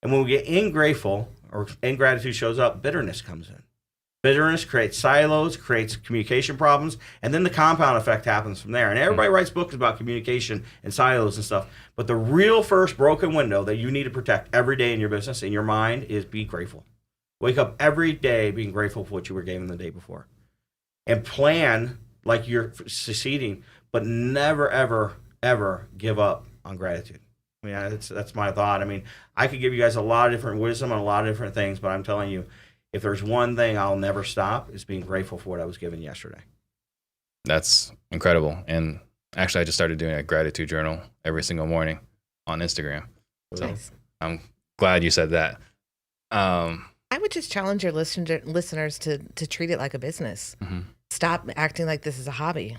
B: And when we get ingrateful or ingratitude shows up, bitterness comes in. Bitterness creates silos, creates communication problems, and then the compound effect happens from there. And everybody writes books about communication and silos and stuff. But the real first broken window that you need to protect every day in your business, in your mind, is be grateful. Wake up every day being grateful for what you were given the day before. And plan like you're succeeding, but never, ever, ever give up on gratitude. I mean, that's my thought. I mean, I could give you guys a lot of different wisdom on a lot of different things, but I'm telling you, if there's one thing I'll never stop, is being grateful for what I was given yesterday.
A: That's incredible. And actually, I just started doing a gratitude journal every single morning on Instagram. So nice. I'm glad you said that.
C: I would just challenge your listeners to treat it like a business. Mm-hmm. Stop acting like this is a hobby.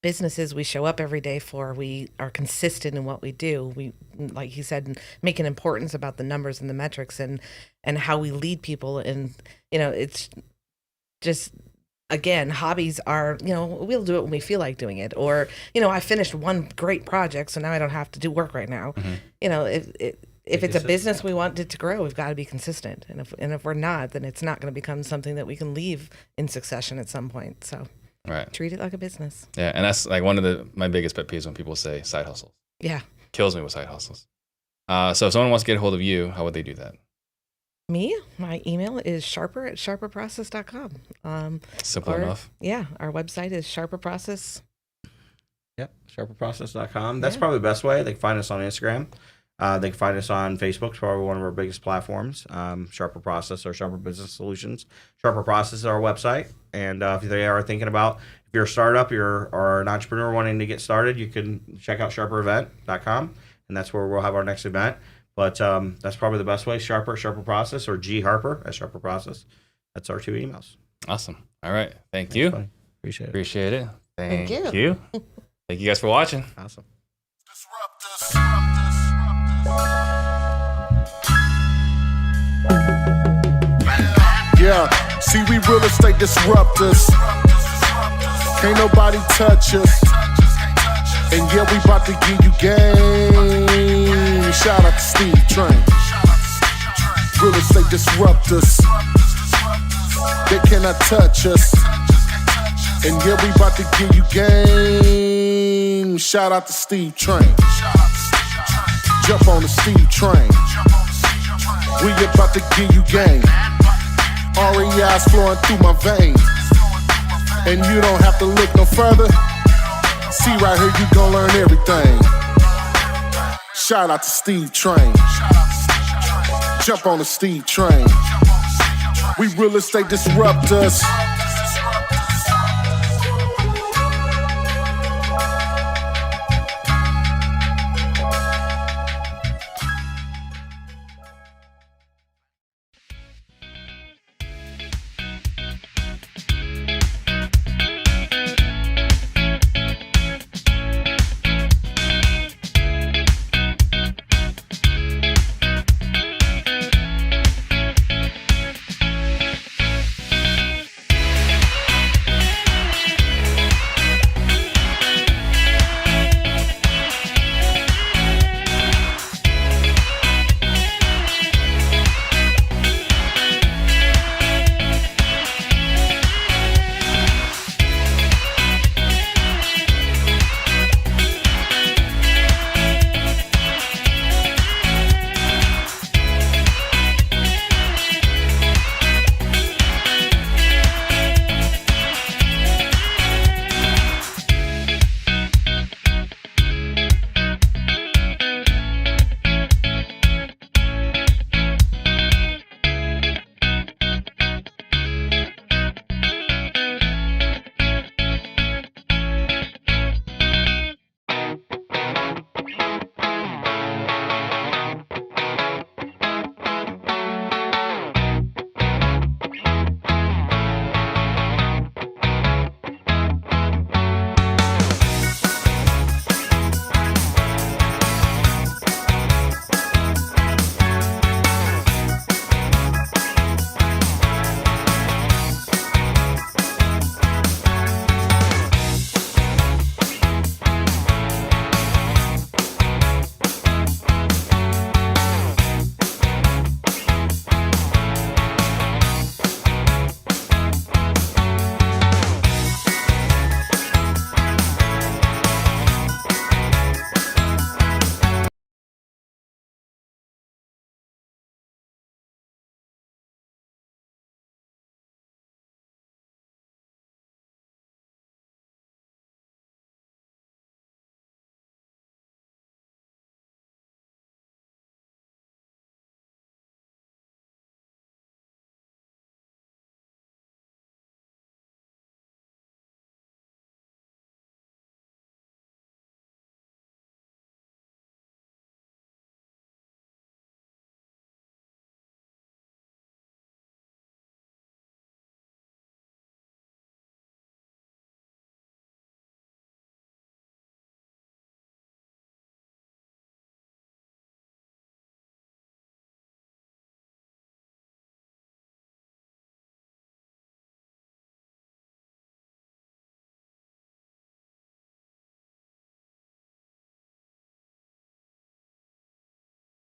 C: Businesses we show up every day for, we are consistent in what we do. We, like he said, make an importance about the numbers and the metrics and how we lead people. And, it's just, again, hobbies are, we'll do it when we feel like doing it. Or, I finished one great project, so now I don't have to do work right now. Mm-hmm. If it's a business we want it to grow, we've got to be consistent. And if we're not, then it's not going to become something that we can leave in succession at some point. So.
A: Right.
C: Treat it like a business.
A: Yeah, and that's like one of my biggest pet peeves when people say side hustles.
C: Yeah.
A: Kills me with side hustles. So if someone wants to get a hold of you, how would they do that?
C: Me, my email is sharper@sharperprocess.com.
A: Simple enough.
C: Yeah, our website is sharperprocess.
B: Yep, sharperprocess.com. That's probably the best way. They can find us on Instagram. They can find us on Facebook. It's probably one of our biggest platforms. Sharper Process or Sharper Business Solutions. Sharper Process is our website. And if they are thinking about, if you're a startup or an entrepreneur wanting to get started, you can check out sharperevent.com. And that's where we'll have our next event. But that's probably the best way. Sharper Process, or G Harper at Sharper Process. That's our 2 emails.
A: Awesome. All right. Thank you.
B: Funny. Appreciate it.
A: Appreciate it. Thank
C: you.
A: you. Thank you guys for watching.
B: Awesome.
D: Yeah, see, we real estate disruptors. Can't nobody touch us. And yeah, we about to give you game. Shout out to Steve Train. Real estate disruptors. They cannot touch us. And yeah, we about to give you game. Shout out to Steve Train. Jump on the Steve Train. We about to give you game. REI's flowing through my veins. And you don't have to look no further. See right here, you gon' learn everything. Shout out to Steve Train. Jump on the Steve Train. We real estate disruptors.